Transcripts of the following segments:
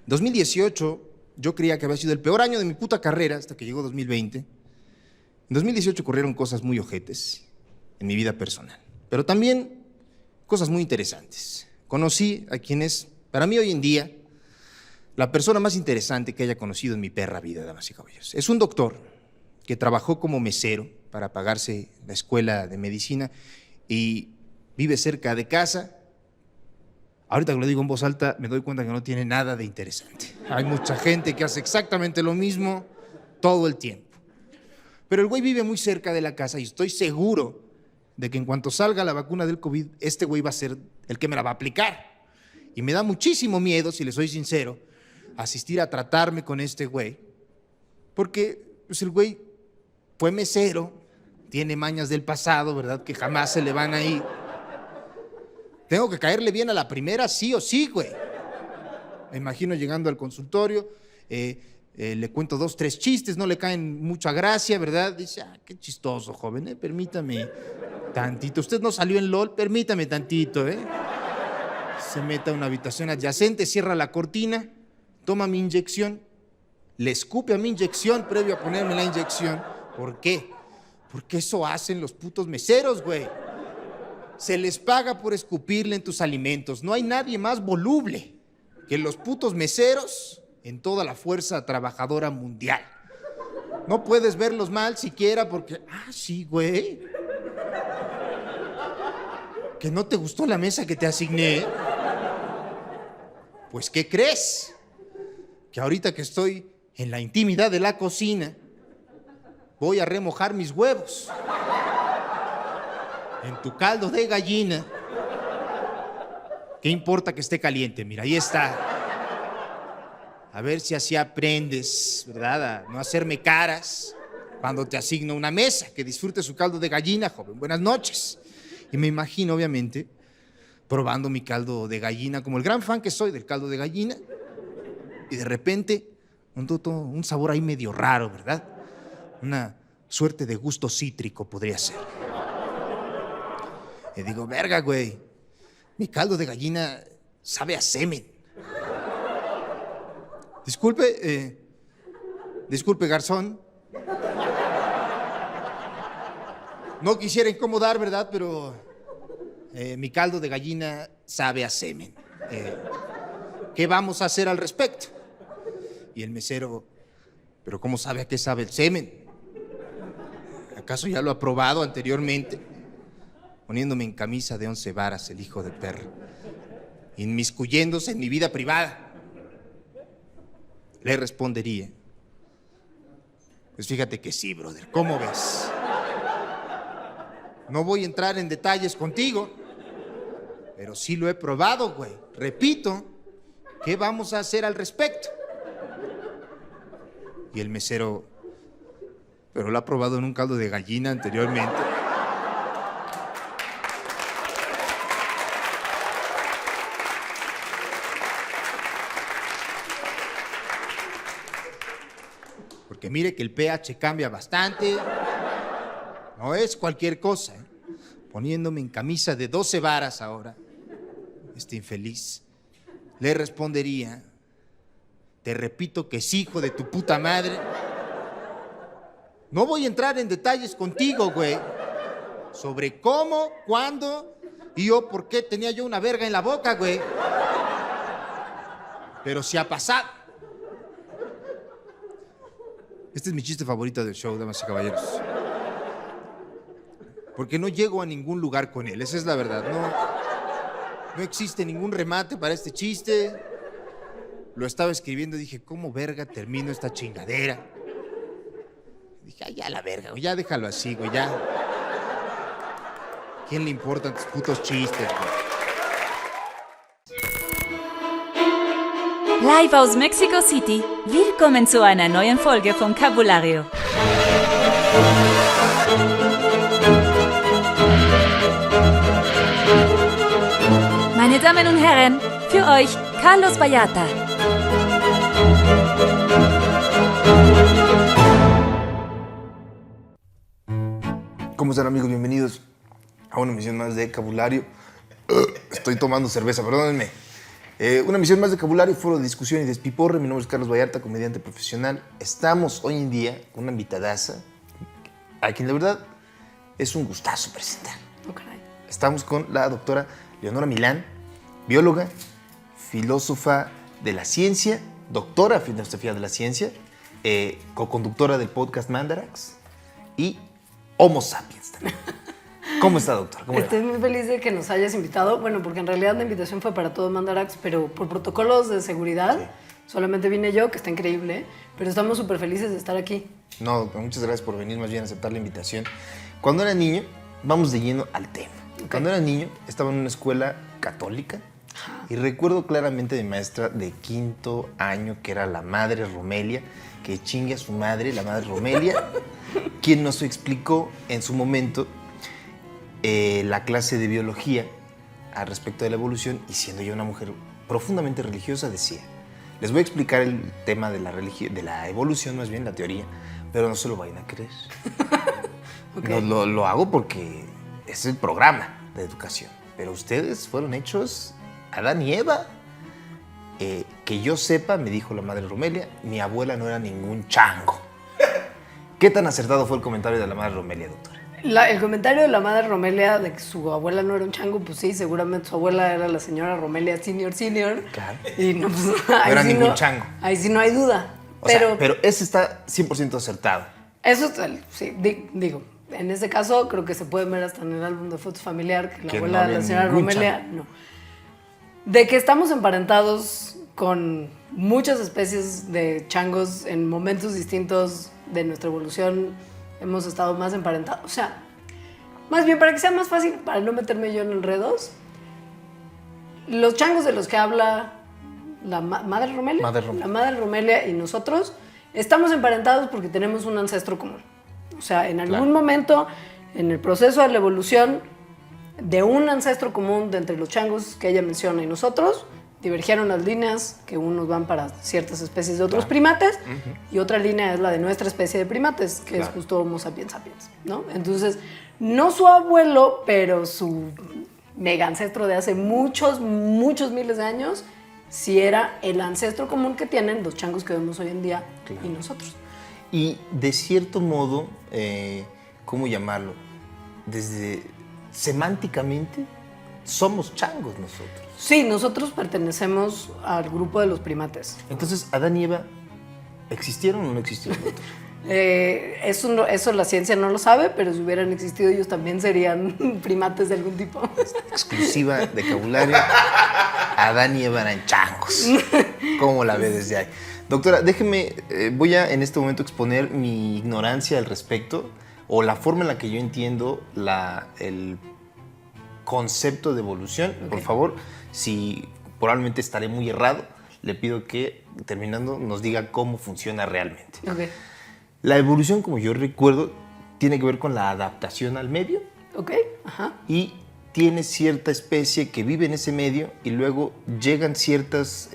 2018 yo creía que había sido el peor año de mi puta carrera hasta que llegó 2020. En 2018 ocurrieron cosas muy ojetes en mi vida personal, pero también cosas muy interesantes. Conocí a quien es, para mí hoy en día, la persona más interesante que haya conocido en mi perra vida, damas y caballeros. Es un doctor que trabajó como mesero para pagarse la escuela de medicina y vive cerca de casa. Ahorita que lo digo en voz alta, me doy cuenta que no tiene nada de interesante. Hay mucha gente que hace exactamente lo mismo todo el tiempo. Pero el güey vive muy cerca de la casa y estoy seguro de que en cuanto salga la vacuna del COVID, este güey va a ser el que me la va a aplicar. Y me da muchísimo miedo, si le soy sincero, asistir a tratarme con este güey. Porque pues, el güey fue mesero, tiene mañas del pasado, ¿verdad? Que jamás se le van a ir. Tengo que caerle bien a la primera, sí o sí, güey. Me imagino llegando al consultorio, le cuento 2, 3 chistes, no le caen mucha gracia, ¿verdad? Dice, qué chistoso, joven, permítame tantito. Usted no salió en LOL, permítame tantito, Se mete a una habitación adyacente, cierra la cortina, toma mi inyección, le escupe a mi inyección previo a ponerme la inyección. ¿Por qué? Porque eso hacen los putos meseros, güey. Se les paga por escupirle en tus alimentos. No hay nadie más voluble que los putos meseros en toda la fuerza trabajadora mundial. No puedes verlos mal siquiera porque, sí, güey. ¿Que no te gustó la mesa que te asigné? Pues, ¿qué crees? Que ahorita que estoy en la intimidad de la cocina, voy a remojar mis huevos en tu caldo de gallina. ¿Qué importa que esté caliente? Mira, ahí está. A ver si así aprendes, ¿verdad? A no hacerme caras cuando te asigno una mesa. Que disfrutes su caldo de gallina, joven. Buenas noches. Y me imagino, obviamente, probando mi caldo de gallina, como el gran fan que soy del caldo de gallina. Y de repente, un sabor ahí medio raro, ¿verdad? Una suerte de gusto cítrico podría ser. Y digo, verga, güey, mi caldo de gallina sabe a semen. Disculpe, garzón. No quisiera incomodar, ¿verdad? Pero mi caldo de gallina sabe a semen. ¿Qué vamos a hacer al respecto? Y el mesero, ¿pero cómo sabe a qué sabe el semen? ¿Acaso ya lo ha probado anteriormente? Poniéndome en camisa de 11 varas, el hijo de perra, inmiscuyéndose en mi vida privada. Le respondería, pues fíjate que sí, brother, ¿cómo ves? No voy a entrar en detalles contigo, pero sí lo he probado, güey. Repito, ¿qué vamos a hacer al respecto? Y el mesero, pero lo ha probado en un caldo de gallina anteriormente. Porque mire que el pH cambia bastante. No es cualquier cosa, Poniéndome en camisa de 12 varas ahora, este infeliz, le respondería, te repito que sí, hijo de tu puta madre. No voy a entrar en detalles contigo, güey, sobre cómo, cuándo y por qué tenía yo una verga en la boca, güey. Pero si ha pasado. Este es mi chiste favorito del show, damas y caballeros. Porque no llego a ningún lugar con él, esa es la verdad. No existe ningún remate para este chiste. Lo estaba escribiendo y dije, ¿cómo verga termino esta chingadera? Dije, ya la verga, güey, ya déjalo así, güey, ya. ¿Quién le importan tus putos chistes, güey? Live aus Mexico City. Willkommen zu einer neuen Folge von Cabulario. Meine Damen und Herren, für euch Carlos Vallarta. ¿Cómo están, amigos? Bienvenidos a una emisión más de Cabulario. Estoy tomando cerveza, perdónenme. Una emisión más de Vocabulario, foro de discusión y despiporre. Mi nombre es Carlos Vallarta, comediante profesional. Estamos hoy en día con una invitadaza a quien de verdad es un gustazo presentar. Oh, caray. Estamos con la doctora Leonora Milán, bióloga, filósofa de la ciencia, doctora en filosofía de la ciencia, co-conductora del podcast Mandarax y Homo sapiens también. ¿Cómo está, doctora? ¿Cómo le va? Estoy muy feliz de que nos hayas invitado. Bueno, porque en realidad la invitación fue para todo Mandarax, pero por protocolos de seguridad solamente vine yo, que está increíble, pero estamos súper felices de estar aquí. No, muchas gracias por venir, más bien a aceptar la invitación. Cuando era niño, vamos de lleno al tema. Okay. Cuando era niño, estaba en una escuela católica y recuerdo claramente a mi maestra de quinto año, que era la madre Romelia, que chingue a su madre, la madre Romelia, quien nos explicó en su momento la clase de biología al respecto de la evolución, y siendo yo una mujer profundamente religiosa, decía: les voy a explicar el tema de la evolución, más bien la teoría, pero no se lo vayan a creer. Okay. Lo hago porque es el programa de educación, pero ustedes fueron hechos Adán y Eva. Que yo sepa, me dijo la madre Romelia, mi abuela no era ningún chango. ¿Qué tan acertado fue el comentario de la madre Romelia, doctora? El comentario de la madre Romelia de que su abuela no era un chango, pues sí, seguramente su abuela era la señora Romelia Senior. Claro. Y no, pues, No era ningún chango. Ahí sí no hay duda. Pero ese está 100% acertado. Eso, sí, digo, en este caso creo que se puede ver hasta en el álbum de fotos familiar que la Que abuela no de la había señora ningún Romelia, chango. no. De que estamos emparentados con muchas especies de changos en momentos distintos de nuestra evolución, hemos estado más emparentados. O sea, más bien para que sea más fácil, para no meterme yo en enredos, los changos de los que habla la madre Romelia, la madre Romelia y nosotros estamos emparentados porque tenemos un ancestro común. O sea, en algún momento, en el proceso de la evolución, de un ancestro común de entre los changos que ella menciona y nosotros, divergieron las líneas, que unos van para ciertas especies de otros primates, y otra línea es la de nuestra especie de primates, que es justo Homo sapiens sapiens, ¿no? Entonces, no su abuelo, pero su mega ancestro de hace muchos, muchos miles de años, sí era el ancestro común que tienen los changos que vemos hoy en día y nosotros. Y de cierto modo, ¿cómo llamarlo? Desde semánticamente, somos changos nosotros. Sí, nosotros pertenecemos al grupo de los primates. Entonces, ¿Adán y Eva existieron o no existieron? Eso la ciencia no lo sabe, pero si hubieran existido ellos también serían primates de algún tipo. Exclusiva de Vocabulario. Adán y Eva eran changos. ¿Cómo la ve desde ahí? Doctora, déjeme, voy a en este momento exponer mi ignorancia al respecto, o la forma en la que yo entiendo el concepto de evolución. Okay. Por favor, si probablemente estaré muy errado, le pido que, terminando, nos diga cómo funciona realmente. Okay. La evolución, como yo recuerdo, tiene que ver con la adaptación al medio. Ok, ajá. Y tiene cierta especie que vive en ese medio y luego llegan ciertos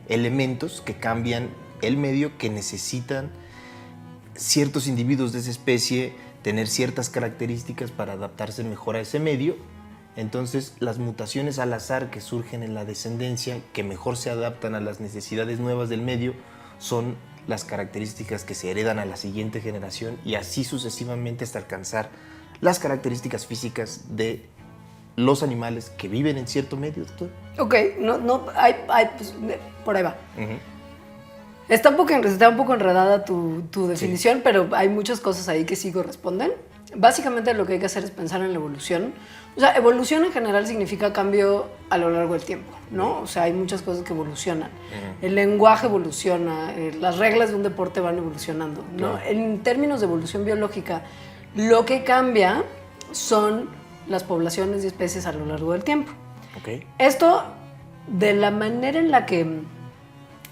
elementos que cambian el medio, que necesitan ciertos individuos de esa especie tener ciertas características para adaptarse mejor a ese medio. Entonces, las mutaciones al azar que surgen en la descendencia, que mejor se adaptan a las necesidades nuevas del medio, son las características que se heredan a la siguiente generación, y así sucesivamente hasta alcanzar las características físicas de los animales que viven en cierto medio, doctor. Ok, pues, por ahí va. Está un poco enredada tu definición, pero hay muchas cosas ahí que sí corresponden. Básicamente lo que hay que hacer es pensar en la evolución. O sea, evolución en general significa cambio a lo largo del tiempo, ¿no? O sea, hay muchas cosas que evolucionan. El lenguaje evoluciona, las reglas de un deporte van evolucionando, ¿no? Claro. En términos de evolución biológica, lo que cambia son las poblaciones y especies a lo largo del tiempo. Okay. Esto, de la manera en la que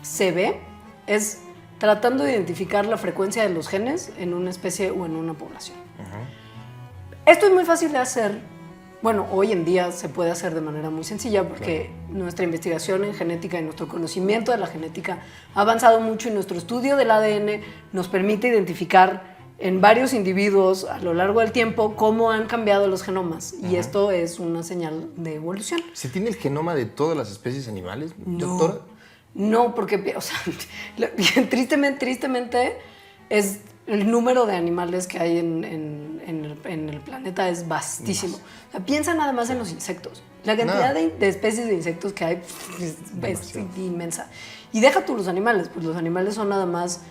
se ve, es tratando de identificar la frecuencia de los genes en una especie o en una población. Esto es muy fácil de hacer. Bueno, hoy en día se puede hacer de manera muy sencilla porque nuestra investigación en genética y nuestro conocimiento de la genética ha avanzado mucho, y nuestro estudio del ADN nos permite identificar en varios individuos a lo largo del tiempo cómo han cambiado los genomas. Y esto es una señal de evolución. ¿Se tiene el genoma de todas las especies animales, doctora? No, porque, o sea, tristemente es el número de animales que hay en el planeta es vastísimo. O sea, piensa nada más en los insectos. La cantidad de especies de insectos que hay es inmensa. Y deja tú los animales, pues los animales son nada más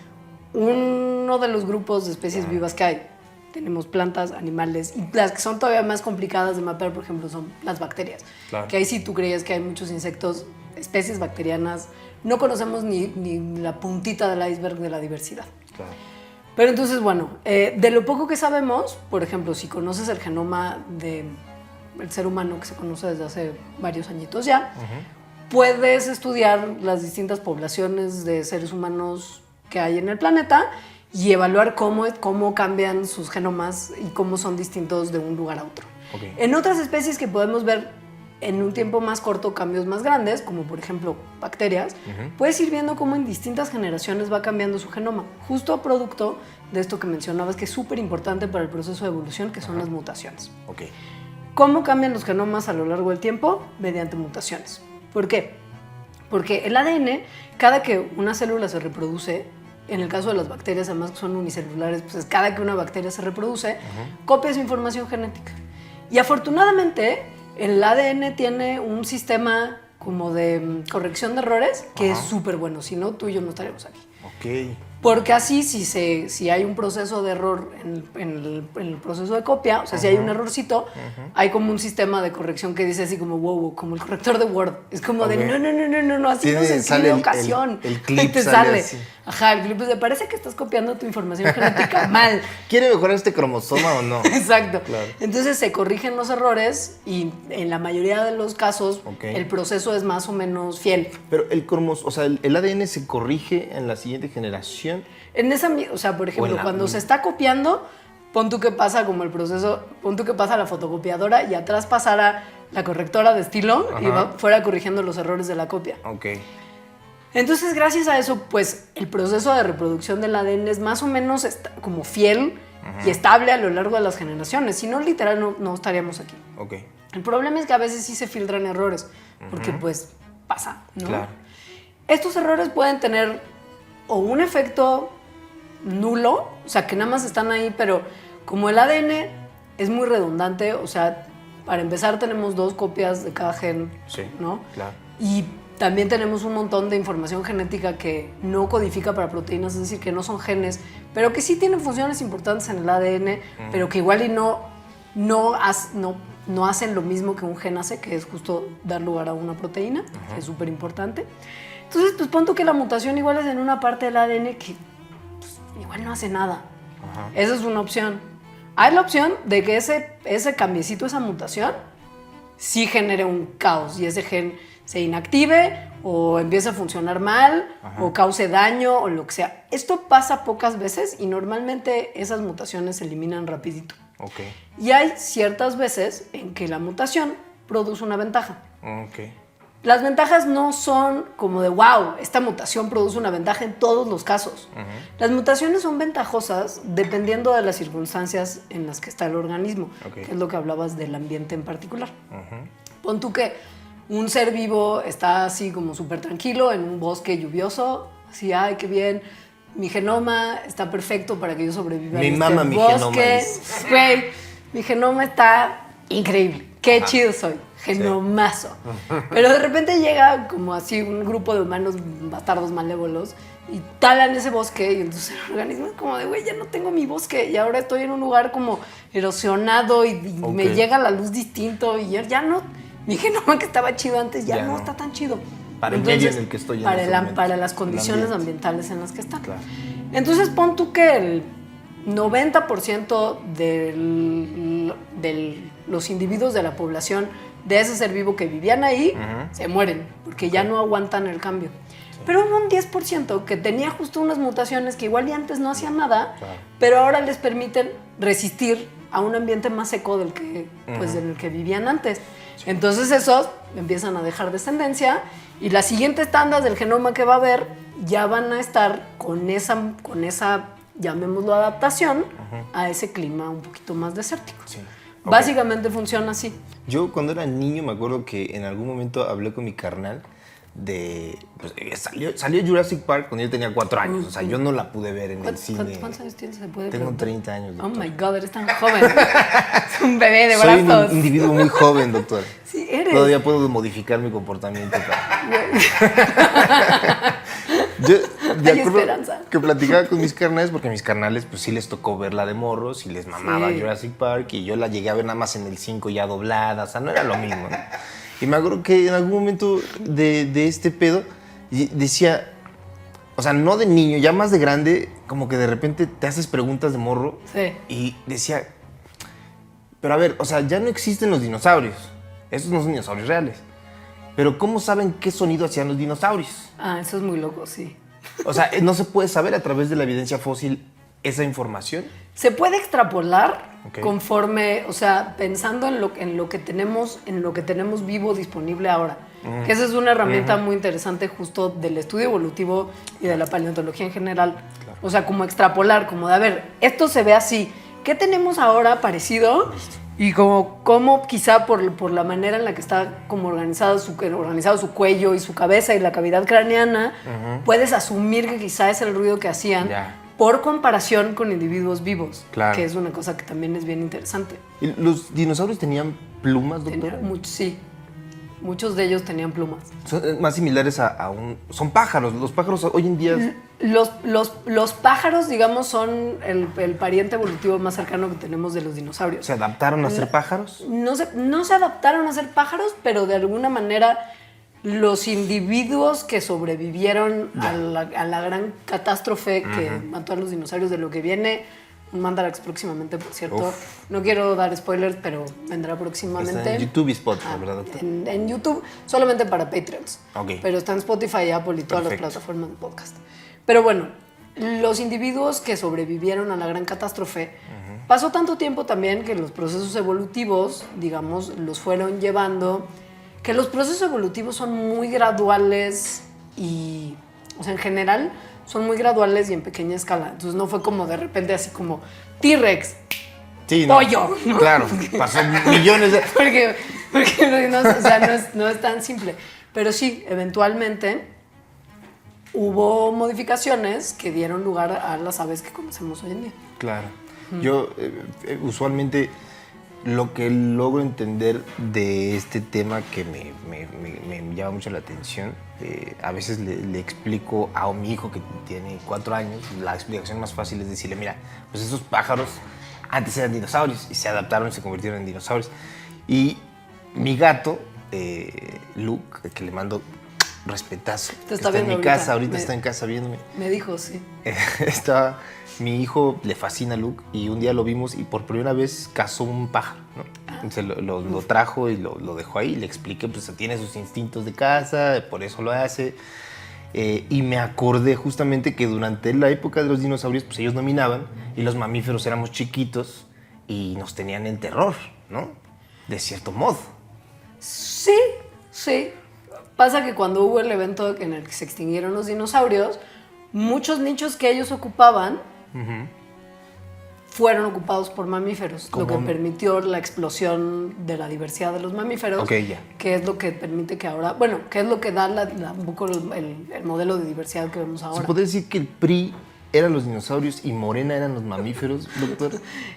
uno de los grupos de especies vivas que hay. Tenemos plantas, animales, y las que son todavía más complicadas de mapear, por ejemplo, son las bacterias. Claro. Que ahí sí tú creías que hay muchos insectos, especies bacterianas. No conocemos ni la puntita del iceberg de la diversidad. Claro. Pero entonces, bueno, de lo poco que sabemos, por ejemplo, si conoces el genoma del ser humano, que se conoce desde hace varios añitos ya, puedes estudiar las distintas poblaciones de seres humanos que hay en el planeta y evaluar cómo cambian sus genomas y cómo son distintos de un lugar a otro. Okay. En otras especies que podemos ver en un tiempo más corto cambios más grandes, como por ejemplo bacterias, puedes ir viendo cómo en distintas generaciones va cambiando su genoma, justo producto de esto que mencionabas, que es súper importante para el proceso de evolución, que son las mutaciones. Okay. ¿Cómo cambian los genomas a lo largo del tiempo? Mediante mutaciones. ¿Por qué? Porque el ADN, cada que una célula se reproduce, en el caso de las bacterias, además que son unicelulares, pues cada que una bacteria se reproduce, copia su información genética. Y afortunadamente, el ADN tiene un sistema como de corrección de errores que es súper bueno. Si no, tú y yo no estaríamos aquí. Okay. Porque así, si hay un proceso de error en el proceso de copia, o sea, si hay un errorcito, hay como un sistema de corrección que dice así como wow, como el corrector de Word. Es como de no, así no se escribe ocasión. El clip te sale. Ajá, el clip te parece que estás copiando tu información genética mal. ¿Quiere mejorar este cromosoma o no? Exacto. Claro. Entonces se corrigen los errores y en la mayoría de los casos el proceso es más o menos fiel. Pero o sea, el ADN se corrige en la siguiente generación. En esa, o sea, por ejemplo, cuando se está copiando, pon tú que pasa como el proceso, pon tú que pasa la fotocopiadora y atrás pasara la correctora de estilo y fuera corrigiendo los errores de la copia. Okay. Entonces, gracias a eso, pues, el proceso de reproducción del ADN es más o menos como fiel y estable a lo largo de las generaciones. Si no, literal, no estaríamos aquí. Okay. El problema es que a veces sí se filtran errores, porque, pues, pasa, ¿no? Claro. Estos errores pueden tener o un efecto nulo, o sea, que nada más están ahí, pero como el ADN es muy redundante, o sea, para empezar tenemos 2 copias de cada gen, ¿no? Claro. Y también tenemos un montón de información genética que no codifica para proteínas, es decir, que no son genes, pero que sí tienen funciones importantes en el ADN, pero que igual y no hacen lo mismo que un gen hace, que es justo dar lugar a una proteína, que es súper importante. Entonces, pues pon tú que la mutación igual es en una parte del ADN que pues, igual no hace nada. Esa es una opción. Hay la opción de que ese cambiecito, esa mutación, sí genere un caos y ese gen se inactive o empiece a funcionar mal o cause daño o lo que sea. Esto pasa pocas veces y normalmente esas mutaciones se eliminan rapidito. Okay. Y hay ciertas veces en que la mutación produce una ventaja. Okay. Las ventajas no son como de wow, esta mutación produce una ventaja en todos los casos. Las mutaciones son ventajosas dependiendo de las circunstancias en las que está el organismo, que es lo que hablabas del ambiente en particular. Pon tú que un ser vivo está así como súper tranquilo en un bosque lluvioso, así, ay, qué bien, mi genoma está perfecto para que yo sobreviva mi en mamá, este mi bosque. Güey, mi genoma está increíble, qué chido soy. Genomazo. Pero de repente llega como así un grupo de humanos bastardos malévolos y talan ese bosque y entonces el organismo es como de, güey, ya no tengo mi bosque y ahora estoy en un lugar como erosionado y me llega la luz distinto y ya no, mi genoma que estaba chido antes ya no está tan chido. Para el medio en el que estoy para las condiciones ambientales en las que está. Claro. Entonces pon tú que el 90% de los individuos de la población de ese ser vivo que vivían ahí, se mueren, porque ya no aguantan el cambio. Sí. Pero hubo un 10% que tenía justo unas mutaciones que igual y antes no hacían nada, pero ahora les permiten resistir a un ambiente más seco del que, pues, en el que vivían antes. Sí. Entonces esos empiezan a dejar descendencia y las siguientes tandas del genoma que va a haber ya van a estar con esa llamémoslo adaptación, a ese clima un poquito más desértico. Sí. Básicamente funciona así. Yo cuando era niño me acuerdo que en algún momento hablé con mi carnal de... Pues, salió Jurassic Park cuando yo tenía 4 años. O sea, yo no la pude ver en el cine. ¿Cuántos años tienes? ¿Se puede Tengo preguntar? 30 años, Oh doctor. my God, eres tan joven. Es un bebé de Soy brazos. un individuo muy joven, doctor. Sí, eres. Todavía puedo modificar mi comportamiento. Yo de Hay acuerdo esperanza. que platicaba con mis carnales, porque a mis carnales pues sí les tocó verla de morros y les mamaba Sí. Jurassic Park, y yo la llegué a ver nada más en el 5 ya doblada, o sea, no era lo mismo, ¿no? Y me acuerdo que en algún momento de este pedo decía, o sea, no de niño, ya más de grande, como que de repente te haces preguntas de morro. Sí. Y decía, pero a ver, o sea, ya no existen los dinosaurios, esos no son dinosaurios reales, pero ¿cómo saben qué sonido hacían los dinosaurios? Ah, eso es muy loco, sí. O sea, ¿no se puede saber a través de la evidencia fósil esa información? Se puede extrapolar Ok. conforme, o sea, pensando en lo que tenemos vivo disponible ahora. Que esa es una herramienta muy interesante justo del estudio evolutivo y de la paleontología en general. Claro. O sea, como extrapolar, como de, a ver, esto se ve así. ¿Qué tenemos ahora parecido? Y como quizá por la manera en la que está como organizado su cuello y su cabeza y la cavidad craneana, puedes asumir que quizá es el ruido que hacían Ya. por comparación con individuos vivos, Claro. que es una cosa que también es bien interesante. ¿Y ¿Los dinosaurios tenían plumas, doctor? Sí, muchos de ellos tenían plumas. Son más similares a un... Son pájaros. Los pájaros hoy en día... Los pájaros, digamos, son el pariente evolutivo más cercano que tenemos de los dinosaurios. ¿Se adaptaron a ser pájaros? No se adaptaron a ser pájaros, pero de alguna manera los individuos que sobrevivieron a la gran catástrofe que mató a los dinosaurios, de lo que viene un Mandarax próximamente, por cierto. Uf. No quiero dar spoilers, pero vendrá próximamente. Está en YouTube y Spotify, ¿verdad, doctor? En YouTube, solamente para Patreons. Ok. Pero está en Spotify, Apple y todas las Perfecto. plataformas de podcast. Pero bueno, los individuos que sobrevivieron a la gran catástrofe, pasó tanto tiempo también que los procesos evolutivos, digamos, los fueron llevando, que los procesos evolutivos son muy graduales y, o sea, en general, son muy graduales y en pequeña escala. Entonces no fue como de repente así como T-Rex, Sí, pollo, ¿no? Claro, pasó millones de... porque no, o sea, no es tan simple. Pero sí, eventualmente hubo modificaciones que dieron lugar a las aves que conocemos hoy en día. Claro. Yo usualmente lo que logro entender de este tema que me llama mucho la atención, a veces le explico a mi hijo que tiene 4 años, la explicación más fácil es decirle, mira, pues esos pájaros antes eran dinosaurios y se adaptaron y se convirtieron en dinosaurios. Y mi gato, Luke, que le mando respetazo, Te está está en viendo mi casa, ahorita. ahorita está en casa viéndome. Me dijo, sí. Mi hijo le fascina a Luke y un día lo vimos y por primera vez cazó un pájaro, ¿no? Entonces lo trajo y lo dejó ahí, le expliqué, pues tiene sus instintos de caza, por eso lo hace. Y me acordé justamente que durante la época de los dinosaurios, pues ellos dominaban y los mamíferos éramos chiquitos y nos tenían en terror, ¿no? De cierto modo. Sí, sí. Pasa que cuando hubo el evento en el que se extinguieron los dinosaurios, muchos nichos que ellos ocupaban fueron ocupados por mamíferos, lo que ¿Cómo? permitió la explosión de la diversidad de los mamíferos, Ok, ya. que es lo que permite que ahora, bueno, que es lo que da un poco el modelo de diversidad que vemos ¿Se ahora. puede decir que el PRI eran los dinosaurios y Morena eran los mamíferos, doctor?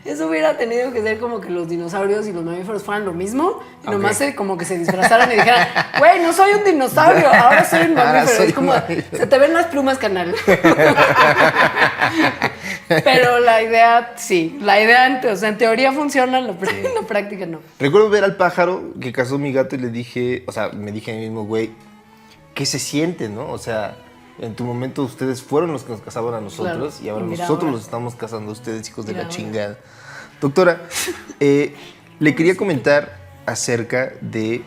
Eso hubiera tenido que ser como que los dinosaurios y los mamíferos fueran lo mismo, y Ok. nomás como que se disfrazaran y dijeran, güey, no soy un dinosaurio, ahora soy un Ahora mamífero. soy Es como, un mamífero. se te ven las plumas, canal. Pero la idea, sí, o sea, en teoría funciona, en la práctica no. Recuerdo ver al pájaro que cazó mi gato y le dije, o sea, me dije a mí mismo, güey, ¿qué se siente, no? O sea, en tu momento ustedes fueron los que nos cazaban a nosotros Claro. y ahora Y mira nosotros ahora. los estamos cazando a ustedes, hijos de Mira la ahora. chingada. Doctora, le quería comentar acerca de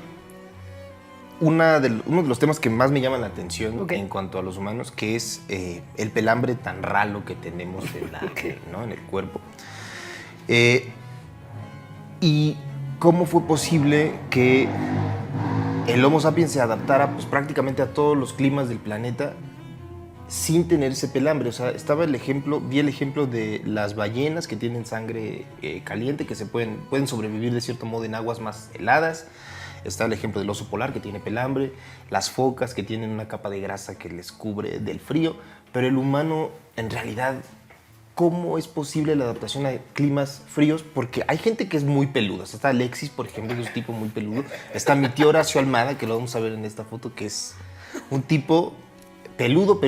uno de los temas que más me llaman la atención Ok. en cuanto a los humanos, que es el pelambre tan ralo que tenemos ¿no? en el cuerpo. Y cómo fue posible que el Homo sapiens se adaptara pues, prácticamente a todos los climas del planeta sin tener ese pelambre. O sea, vi el ejemplo de las ballenas que tienen sangre caliente, que pueden sobrevivir de cierto modo en aguas más heladas. Está el ejemplo del oso polar que tiene pelambre, las focas que tienen una capa de grasa que les cubre del frío, pero el humano en realidad, ¿cómo es posible la adaptación a climas fríos? Porque hay gente que es muy peluda. Está Alexis, por ejemplo, que es un tipo muy peludo. Está mi tío Horacio Almada, que lo vamos a ver en esta foto, que es un tipo peludo.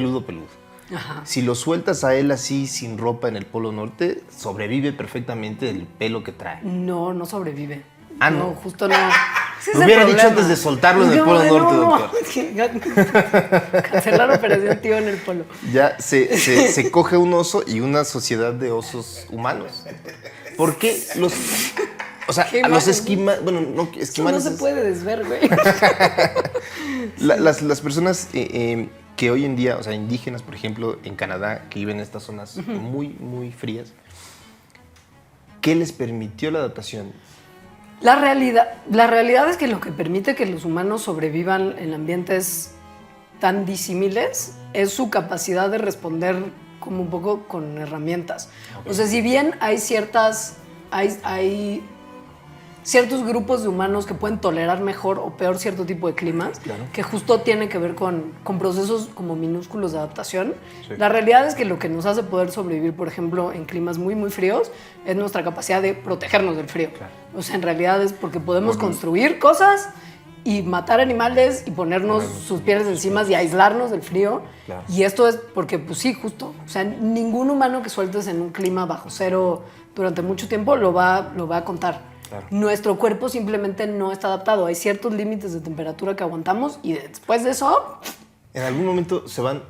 Ajá. Si lo sueltas a él así, sin ropa en el Polo Norte, sobrevive perfectamente del pelo que trae. No sobrevive. Ah, ¿no? Justo no. Ese es Lo el hubiera dicho problema. antes de soltarlo en el Polo Norte, doctor. Cancelar operación tío en el polo. Ya se coge un oso y una sociedad de osos humanos. ¿Por qué o sea, Qué a los imagen. esquimales, bueno, no, Eso esquimales. no se puede desver, güey. Las personas que hoy en día, o sea, indígenas, por ejemplo, en Canadá, que viven en estas zonas muy, muy frías, ¿qué les permitió la adaptación? La realidad es que lo que permite que los humanos sobrevivan en ambientes tan disímiles es su capacidad de responder como un poco con herramientas. Okay. O sea, si bien hay ciertos grupos de humanos que pueden tolerar mejor o peor cierto tipo de climas, Claro. que justo tiene que ver con procesos como minúsculos de adaptación. Sí. La realidad es que lo que nos hace poder sobrevivir, por ejemplo, en climas muy, muy fríos, es nuestra capacidad de protegernos del frío. Claro. O sea, en realidad es porque podemos construir cosas y matar animales y ponernos sus pieles encima y aislarnos del frío. Claro. Y esto es porque, pues sí, justo. O sea, ningún humano que sueltes en un clima bajo cero durante mucho tiempo lo va a contar. Claro. Nuestro cuerpo simplemente no está adaptado. Hay ciertos límites de temperatura que aguantamos y después de eso... ¿En algún momento se van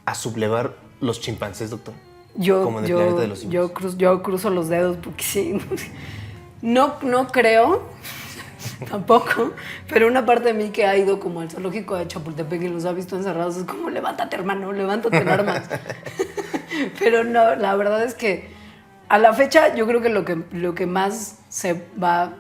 a sublevar los chimpancés, doctor? Como en el planeta de los simios. yo cruzo los dedos porque sí. No creo, tampoco, pero una parte de mí que ha ido como al zoológico de Chapultepec y los ha visto encerrados es como, levántate, hermano, levántate en armas. Pero no, la verdad es que a la fecha yo creo que lo que más se va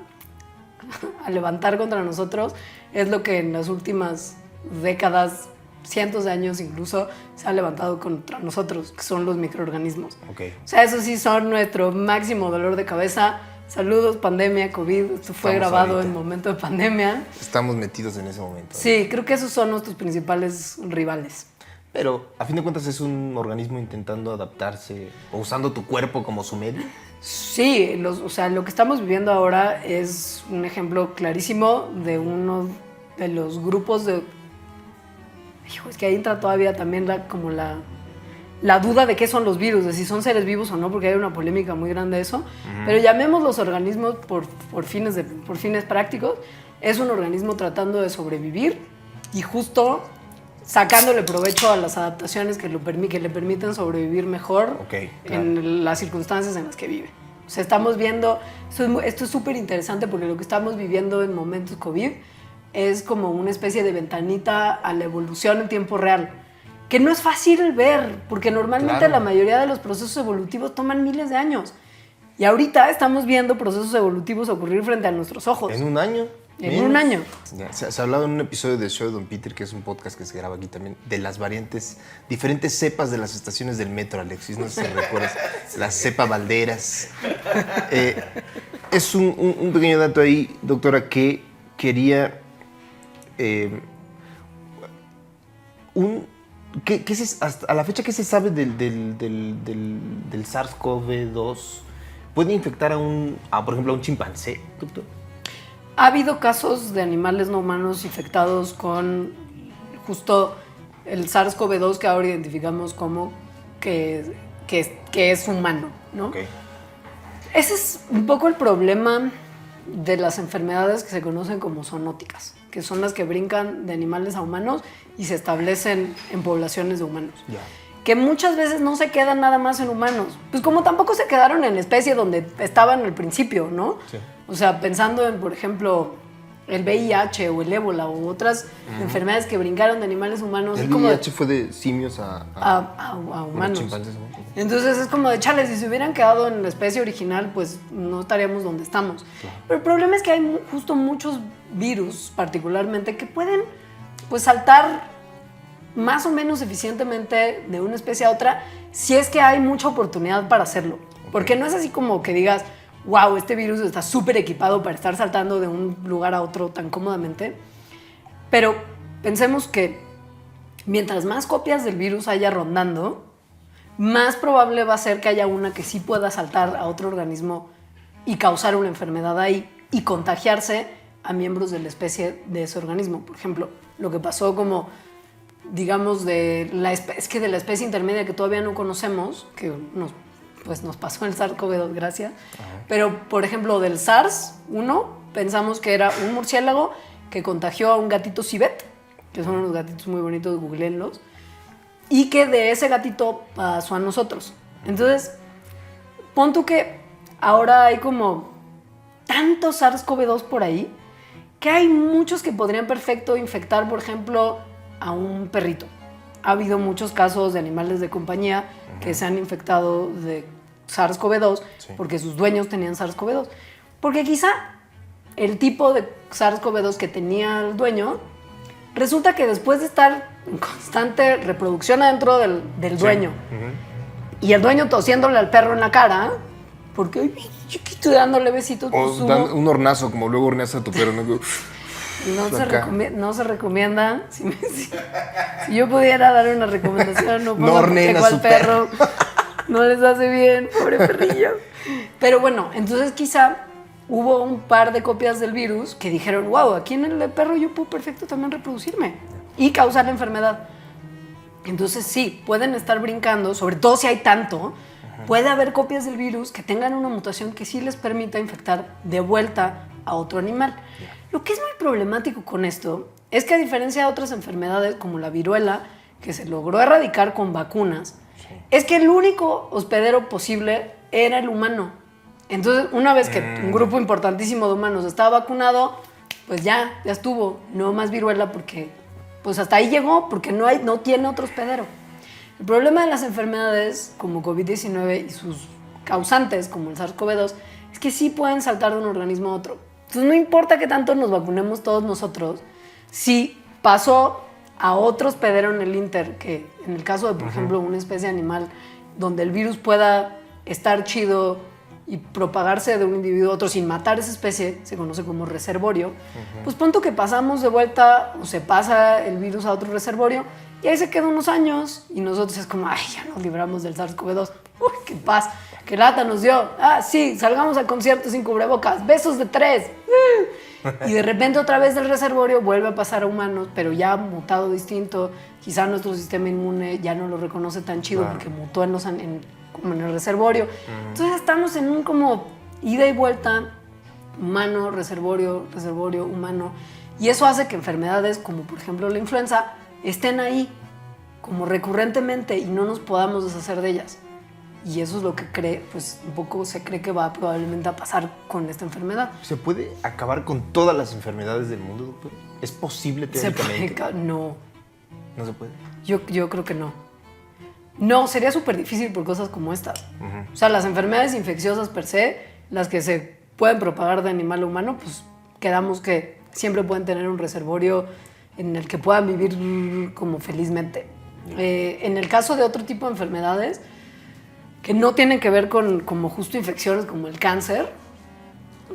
a levantar contra nosotros es lo que en las últimas décadas, cientos de años incluso, se ha levantado contra nosotros, que son los microorganismos. Okay. O sea, esos sí son nuestro máximo dolor de cabeza. Saludos, pandemia, COVID. Esto fue Estamos grabado ahorita. en momento de pandemia. Estamos metidos en ese momento. Sí, creo que esos son nuestros principales rivales. Pero, a fin de cuentas, es un organismo intentando adaptarse o usando tu cuerpo como su medio. Sí, o sea, lo que estamos viviendo ahora es un ejemplo clarísimo de uno de los grupos de... Hijo, es que ahí entra todavía también la duda de qué son los virus, de si son seres vivos o no, porque hay una polémica muy grande de eso. Pero llamemos los organismos por fines prácticos. Es un organismo tratando de sobrevivir y justo sacándole provecho a las adaptaciones que le permiten sobrevivir mejor en las circunstancias en las que vive. O sea, estamos viendo, esto es súper interesante porque lo que estamos viviendo en momentos COVID es como una especie de ventanita a la evolución en tiempo real, que no es fácil ver, porque normalmente la mayoría de los procesos evolutivos toman miles de años. Y ahorita estamos viendo procesos evolutivos ocurrir frente a nuestros ojos. ¿En un año? En un año. Ya, se ha hablado en un episodio de Show de Don Peter, que es un podcast que se graba aquí también, de las variantes, diferentes cepas de las estaciones del metro, Alexis, no sé si recuerdas, la cepa Valderas. Es un pequeño dato ahí, doctora, que quería... hasta a la fecha, ¿qué se sabe del SARS-CoV-2? ¿Puede infectar por ejemplo, a un chimpancé, doctor? Ha habido casos de animales no humanos infectados con justo el SARS-CoV-2 que ahora identificamos como que es humano, ¿no? Okay. Ese es un poco el problema de las enfermedades que se conocen como zoonóticas, que son las que brincan de animales a humanos y se establecen en poblaciones de humanos. Ya. Que muchas veces no se quedan nada más en humanos. Pues como tampoco se quedaron en la especie donde estaban al principio, ¿no? Sí. O sea, pensando en, por ejemplo, el VIH o el ébola o otras enfermedades que brincaron de animales humanos. El como VIH fue de simios a humanos. Chimpancés, ¿no? Entonces es como de chale, si se hubieran quedado en la especie original, pues no estaríamos donde estamos. Claro. Pero el problema es que hay justo muchos virus, particularmente, que pueden pues saltar más o menos eficientemente de una especie a otra si es que hay mucha oportunidad para hacerlo. Porque no es así como que digas, wow, este virus está súper equipado para estar saltando de un lugar a otro tan cómodamente. Pero pensemos que mientras más copias del virus haya rondando, más probable va a ser que haya una que sí pueda saltar a otro organismo y causar una enfermedad ahí y contagiarse a miembros de la especie de ese organismo. Por ejemplo, lo que pasó como, digamos, de la especie intermedia que todavía no conocemos, que nos pasó en el SARS-CoV-2, gracias. Pero, por ejemplo, del SARS-1, pensamos que era un murciélago que contagió a un gatito civet, que son unos gatitos muy bonitos, googleenlos, y que de ese gatito pasó a nosotros. Entonces, pon tú que ahora hay como tantos SARS-CoV-2 por ahí, que hay muchos que podrían perfecto infectar, por ejemplo, a un perrito. Ha habido muchos casos de animales de compañía que se han infectado de SARS-CoV-2 porque sus dueños tenían SARS-CoV-2. Porque quizá el tipo de SARS-CoV-2 que tenía el dueño, resulta que después de estar en constante reproducción adentro del dueño, y el dueño tosiéndole al perro en la cara, porque ay, yo que estoy dándole besitos, O un hornazo, como luego horneas a tu perro, ¿no? No se recomienda. Si yo pudiera dar una recomendación, no pongan horneen a al su perro. No les hace bien, pobre perrillo. Pero bueno, entonces quizá hubo un par de copias del virus que dijeron, wow, aquí en el perro yo puedo perfecto también reproducirme y causar la enfermedad. Entonces sí, pueden estar brincando, sobre todo si hay tanto, puede haber copias del virus que tengan una mutación que sí les permita infectar de vuelta a otro animal. Lo que es muy problemático con esto es que a diferencia de otras enfermedades como la viruela, que se logró erradicar con vacunas, es que el único hospedero posible era el humano. Entonces, una vez que un grupo importantísimo de humanos estaba vacunado, pues ya estuvo. No más viruela porque pues hasta ahí llegó, porque no tiene otro hospedero. El problema de las enfermedades como COVID-19 y sus causantes como el SARS-CoV-2 es que sí pueden saltar de un organismo a otro. Entonces, no importa que tanto nos vacunemos todos nosotros, si pasó a otro hospedero en el Inter, que en el caso de, por ejemplo, una especie animal donde el virus pueda estar chido y propagarse de un individuo a otro sin matar esa especie, se conoce como reservorio, pues pronto que pasamos de vuelta o se pasa el virus a otro reservorio y ahí se queda unos años y nosotros es como, ay, ya nos libramos del SARS-CoV-2, uy, qué paz, qué lata nos dio, ah, sí, salgamos al concierto sin cubrebocas, besos de 3, y de repente otra vez el reservorio vuelve a pasar a humanos, pero ya mutado distinto, quizá nuestro sistema inmune ya no lo reconoce tan chido porque mutó como en el reservorio. Entonces estamos en un como ida y vuelta, humano, reservorio, humano, y eso hace que enfermedades como por ejemplo la influenza estén ahí como recurrentemente y no nos podamos deshacer de ellas. Y eso es lo que pues un poco se cree que va probablemente a pasar con esta enfermedad. ¿Se puede acabar con todas las enfermedades del mundo, doctor? ¿Es posible teóricamente? No. ¿No se puede? Yo creo que no. No, sería súper difícil por cosas como estas. O sea, las enfermedades infecciosas per se, las que se pueden propagar de animal a humano, pues quedamos que siempre pueden tener un reservorio en el que puedan vivir como felizmente. En el caso de otro tipo de enfermedades que no tienen que ver con como justo infecciones como el cáncer,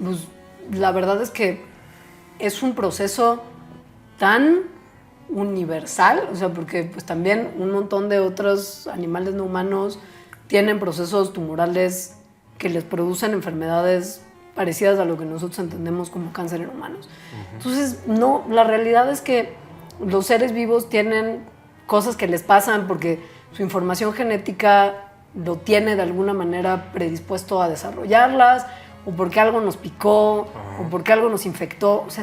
pues la verdad es que es un proceso tan universal, o sea, porque pues también un montón de otros animales no humanos tienen procesos tumorales que les producen enfermedades parecidas a lo que nosotros entendemos como cáncer en humanos. Entonces, no, la realidad es que los seres vivos tienen cosas que les pasan porque su información genética lo tiene de alguna manera predispuesto a desarrollarlas, o porque algo nos picó, o porque algo nos infectó. O sea,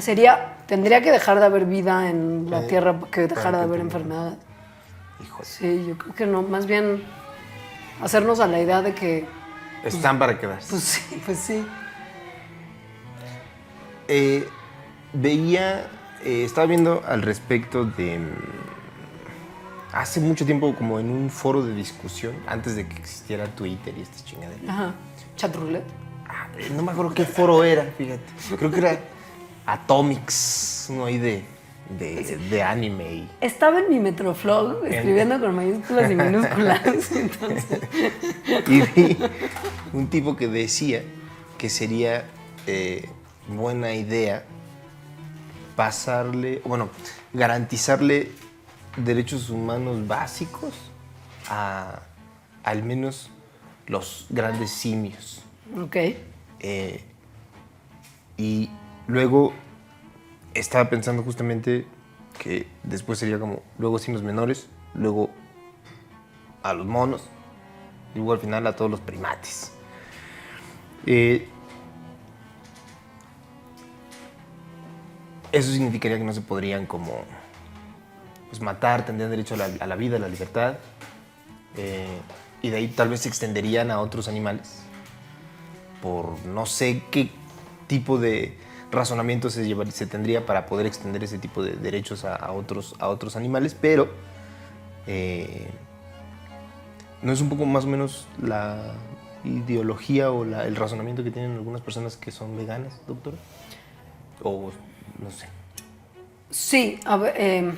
tendría que dejar de haber vida en la Tierra para que dejara de haber enfermedades. Híjole. Sí, yo creo que no. Más bien hacernos a la idea de que... Están para quedarse. Pues sí. Estaba viendo al respecto de... Hace mucho tiempo, como en un foro de discusión, antes de que existiera Twitter y esta chingadera. Ajá. Chat roulette. No me acuerdo qué foro era, fíjate. Creo que era Atomics, uno ahí de de anime. Y Estaba en mi Metroflog escribiendo con mayúsculas y minúsculas. Entonces, y vi un tipo que decía que sería buena idea garantizarle derechos humanos básicos a al menos los grandes simios. ok. Y luego estaba pensando justamente que después sería como luego simios menores, luego a los monos y luego al final a todos los primates. Eso significaría que no se podrían como pues, matar, tendrían derecho a la vida, a la libertad, y de ahí tal vez se extenderían a otros animales por no sé qué tipo de razonamiento se tendría para poder extender ese tipo de derechos a otros animales, pero ¿no es un poco más o menos la ideología o el razonamiento que tienen algunas personas que son veganas, doctora? O no sé. Sí, a ver,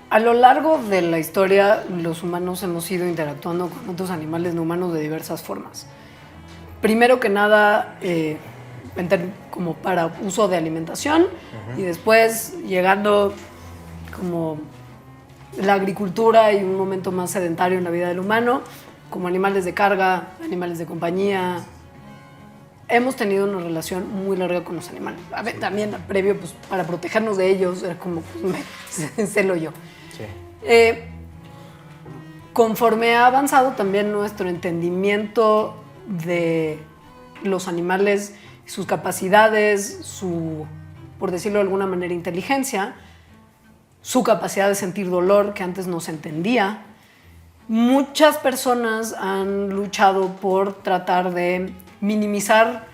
a lo largo de la historia los humanos hemos ido interactuando con otros animales no humanos de diversas formas. Primero que nada, como para uso de alimentación, y después llegando como la agricultura y un momento más sedentario en la vida del humano, como animales de carga, animales de compañía. Hemos tenido una relación muy larga con los animales. A ver, también previo, pues, para protegernos de ellos, era como, pues, celo yo. Sí. Conforme ha avanzado también nuestro entendimiento de los animales, sus capacidades, su, por decirlo de alguna manera, inteligencia, su capacidad de sentir dolor, que antes no se entendía, muchas personas han luchado por tratar de minimizar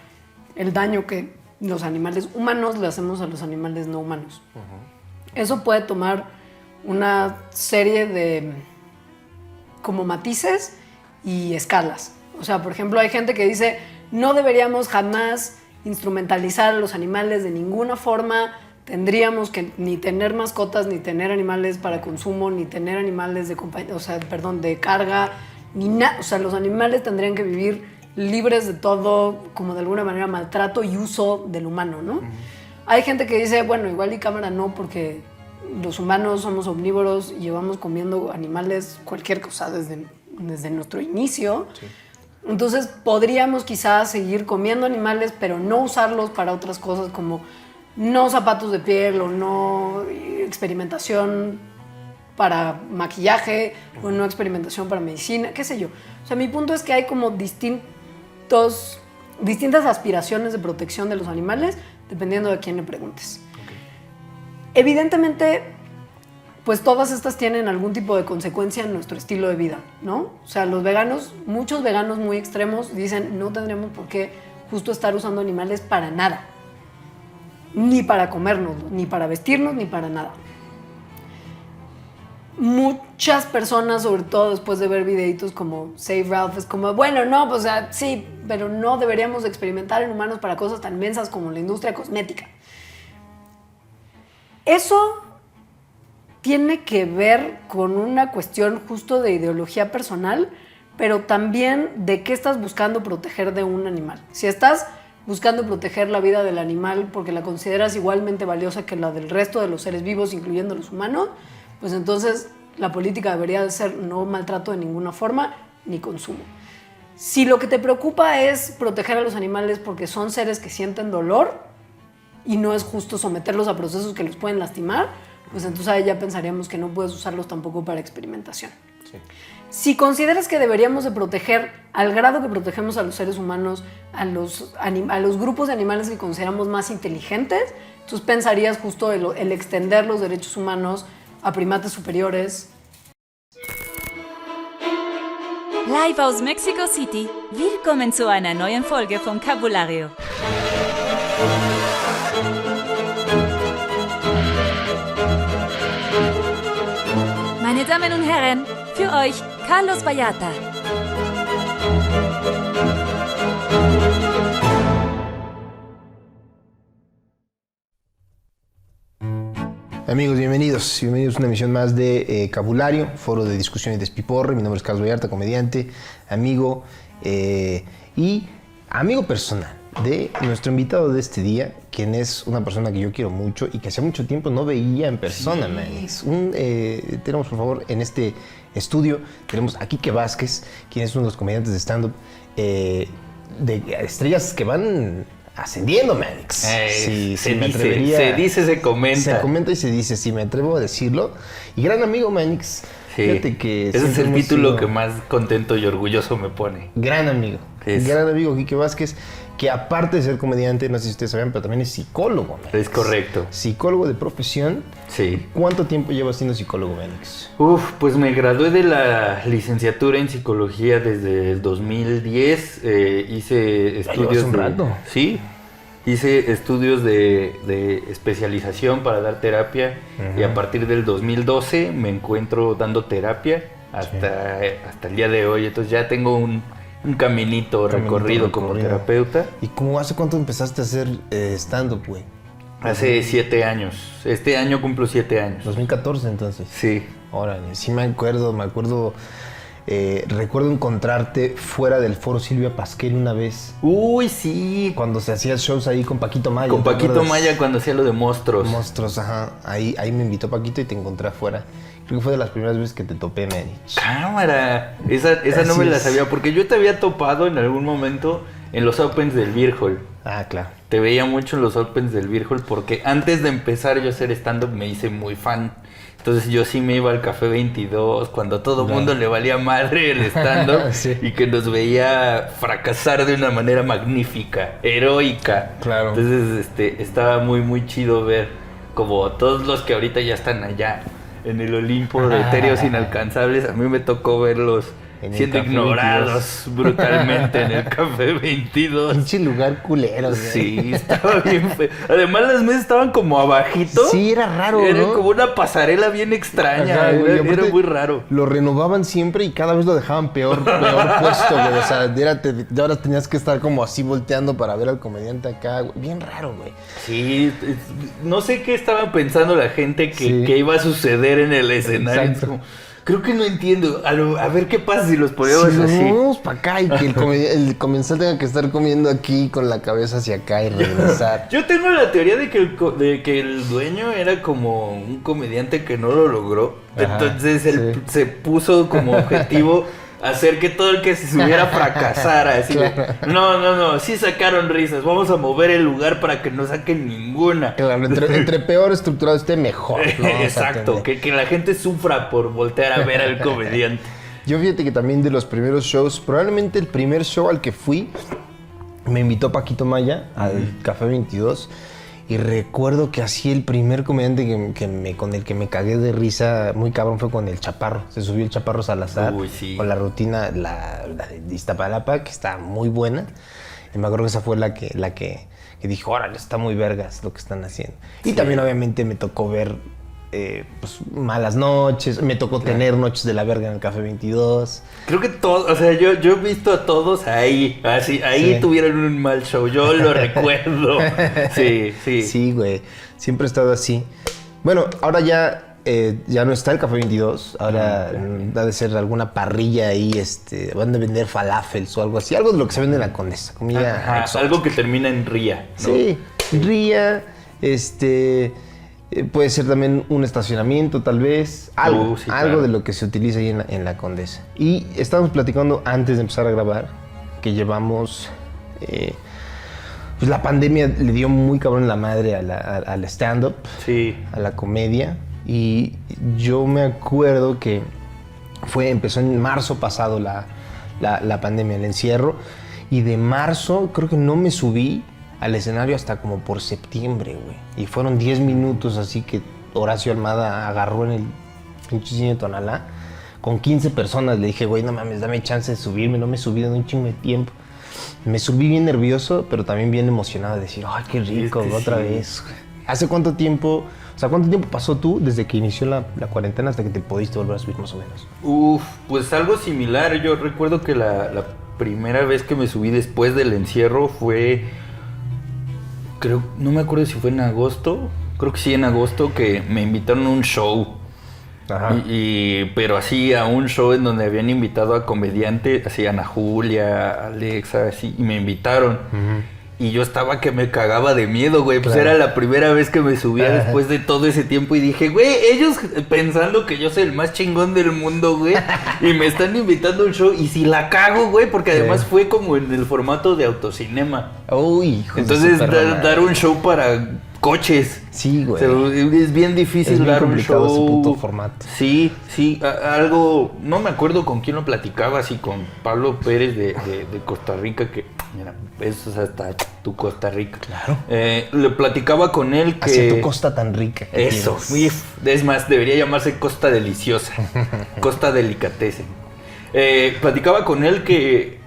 el daño que los animales humanos le hacemos a los animales no humanos. Eso puede tomar una serie de como matices y escalas. O sea, por ejemplo, hay gente que dice no deberíamos jamás instrumentalizar a los animales de ninguna forma, tendríamos que ni tener mascotas, ni tener animales para consumo, ni tener animales de compañía, o sea, perdón, de carga, ni nada. O sea, los animales tendrían que vivir libres de todo, como de alguna manera, maltrato y uso del humano, ¿no? Hay gente que dice, bueno, igual y cámara no, porque los humanos somos omnívoros y llevamos comiendo animales, cualquier cosa, desde nuestro inicio. Sí. Entonces, podríamos quizás seguir comiendo animales, pero no usarlos para otras cosas como no zapatos de piel o no experimentación para maquillaje o no experimentación para medicina, qué sé yo. O sea, mi punto es que hay como distintas aspiraciones de protección de los animales dependiendo de quién le preguntes. Okay. Evidentemente, pues todas estas tienen algún tipo de consecuencia en nuestro estilo de vida, ¿no? O sea, los veganos, muchos veganos muy extremos dicen no tendríamos por qué justo estar usando animales para nada. Ni para comernos, ni para vestirnos, ni para nada. Muchas personas, sobre todo después de ver videitos como Save Ralph, es como, bueno, no, pues sí, pero no deberíamos experimentar en humanos para cosas tan mensas como la industria cosmética. Eso tiene que ver con una cuestión justo de ideología personal, pero también de qué estás buscando proteger de un animal. Si estás buscando proteger la vida del animal porque la consideras igualmente valiosa que la del resto de los seres vivos, incluyendo los humanos, pues entonces la política debería de ser no maltrato de ninguna forma ni consumo. Si lo que te preocupa es proteger a los animales porque son seres que sienten dolor y no es justo someterlos a procesos que los pueden lastimar, pues entonces ahí ya pensaríamos que no puedes usarlos tampoco para experimentación. Sí. Si consideras que deberíamos de proteger al grado que protegemos a los seres humanos, a los grupos de animales que consideramos más inteligentes, entonces pensarías justo el extender los derechos humanos a primates superiores. Live aus Mexico City. Willkommen zu einer neuen Folge von Cabulario. Meine Damen und Herren, für euch Carlos Vallarta. Amigos, bienvenidos a una emisión más de Cabulario, foro de discusión y despiporre. Mi nombre es Carlos Vallarta, comediante, amigo y amigo personal de nuestro invitado de este día, quien es una persona que yo quiero mucho y que hace mucho tiempo no veía en persona, sí. Man. Tenemos, por favor, en este estudio, tenemos a Quique Vázquez, quien es uno de los comediantes de stand-up de estrellas que van ascendiendo, Manix. Se dice, se comenta. Se comenta y se dice, si me atrevo a decirlo. Y gran amigo, Manix. Sí. Fíjate que ese es el título que más contento y orgulloso me pone. Gran amigo. Gran amigo, Quique Vázquez, que aparte de ser comediante, no sé si ustedes saben, pero también es psicólogo, Manix. Es correcto. Psicólogo de profesión. Sí. ¿Cuánto tiempo llevas siendo psicólogo, Manix? Pues me gradué de la licenciatura en psicología desde el 2010. Hice estudios un rato. Sí. Hice estudios de especialización para dar terapia. Uh-huh. Y a partir del 2012 me encuentro dando terapia hasta el día de hoy. Entonces ya tengo un caminito recorrido como terapeuta. ¿Y hace cuánto empezaste a hacer stand-up, güey? Hace 7 años. Este año cumplo 7 años. 2014, entonces. Sí. Órale, sí me acuerdo. Recuerdo encontrarte fuera del foro Silvia Pasquel una vez. Uy, sí. Cuando se hacía shows ahí con Paquito Maya. Con Paquito Maya cuando hacía lo de monstruos. Monstruos, ajá. Ahí me invitó Paquito y te encontré afuera. Creo que fue de las primeras veces que te topé, Manix. ¡Cámara! Esa no me la sabía, porque yo te había topado en algún momento en los Opens del Beer Hall. Ah, claro. Te veía mucho en los Opens del Beer Hall porque antes de empezar yo a hacer stand-up me hice muy fan. Entonces yo sí me iba al Café 22 cuando todo el mundo le valía madre el stand-up. Sí. Y que nos veía fracasar de una manera magnífica, heroica. Claro. Entonces estaba muy, muy chido ver como todos los que ahorita ya están allá en el Olimpo de etéreos inalcanzables, a mí me tocó verlos siendo ignorados 22. Brutalmente en el Café 22. Pinche lugar culero, güey. Sí, estaba bien feo. Además las mesas estaban como abajito. Sí, era raro, era, ¿no? como una pasarela bien extraña. Ajá, era muy raro. Lo renovaban siempre y cada vez lo dejaban peor puesto, güey. O sea, ahora tenías que estar como así volteando para ver al comediante acá, güey. Bien raro, güey. Sí, no sé qué estaban pensando la gente que iba a suceder en el escenario. Exacto. Creo que no entiendo. A ver qué pasa si los ponemos así. Si vamos para acá y que el comensal tenga que estar comiendo aquí con la cabeza hacia acá y regresar. Yo tengo la teoría de que el dueño era como un comediante que no lo logró. Ajá, entonces él se puso como objetivo hacer que todo el que se subiera fracasara. Así claro. No, sí sacaron risas. Vamos a mover el lugar para que no saquen ninguna. Claro, entre peor estructurado esté, mejor, ¿no? Exacto, que la gente sufra por voltear a ver al comediante. Yo fíjate que también de los primeros shows, probablemente el primer show al que fui, me invitó Paquito Maya al Café 22. Y recuerdo que así el primer comediante con el que me cagué de risa muy cabrón fue con el Chaparro. Se subió el Chaparro Salazar. Uy, sí. Con la rutina, la de Iztapalapa, que está muy buena. Y me acuerdo que esa fue la que dijo, órale, está muy vergas lo que están haciendo. Y sí. También obviamente me tocó ver Malas Noches, me tocó tener Noches de la Verga en el Café 22. Creo que todos, o sea, yo he visto a todos ahí tuvieron un mal show, yo lo recuerdo. Sí. Sí, güey, siempre he estado así. Bueno, ahora ya no está el Café 22, ahora ha de ser alguna parrilla ahí, van a vender falafels o algo así, algo de lo que se vende en la Condesa, comida exótica. Algo que termina en ría, ¿no? Sí, ría, puede ser también un estacionamiento, tal vez. Algo de lo que se utiliza ahí en la Condesa. Y estábamos platicando antes de empezar a grabar que llevamos... pues la pandemia le dio muy cabrón la madre al stand-up, sí. A la comedia. Y yo me acuerdo que empezó en marzo pasado la pandemia, el encierro. Y de marzo creo que no me subí al escenario hasta como por septiembre, güey. Y fueron 10 minutos así que Horacio Almada agarró en el pinche cine Tonalá con 15 personas. Le dije, güey, no mames, dame chance de subirme. No me he subido en un chingo de tiempo. Me subí bien nervioso, pero también bien emocionado de decir, ay, qué rico, otra vez. ¿Hace cuánto tiempo pasó tú desde que inició la cuarentena hasta que te pudiste volver a subir más o menos? Pues algo similar. Yo recuerdo que la primera vez que me subí después del encierro fue... no me acuerdo si fue en agosto, creo que sí en agosto, que me invitaron a un show. Ajá. Pero así a un show en donde habían invitado a comediantes, así Ana Julia, Alexa, así, y me invitaron. Y yo estaba que me cagaba de miedo, güey. Pues Claro. era la primera vez que me subía después de todo ese tiempo. Y dije, güey, ellos pensando que yo soy el más chingón del mundo, güey. Y me están invitando a un show. Y si la cago, güey, porque además fue como en el formato de autocinema. Uy, hijo de Entonces, su perra madre. dar un show para coches. Sí, O güey. sea, es bien difícil Es bien dar un complicado show. ese puto formato. Sí, algo, no me acuerdo con quién lo platicaba, si con Pablo Pérez de Costa Rica, que, mira, eso es hasta tu Costa Rica. Claro. Le platicaba con él que... Hacia tu costa tan rica. que Eso, tienes. es más, debería llamarse Costa Deliciosa, Costa Delicatessen. Platicaba con él que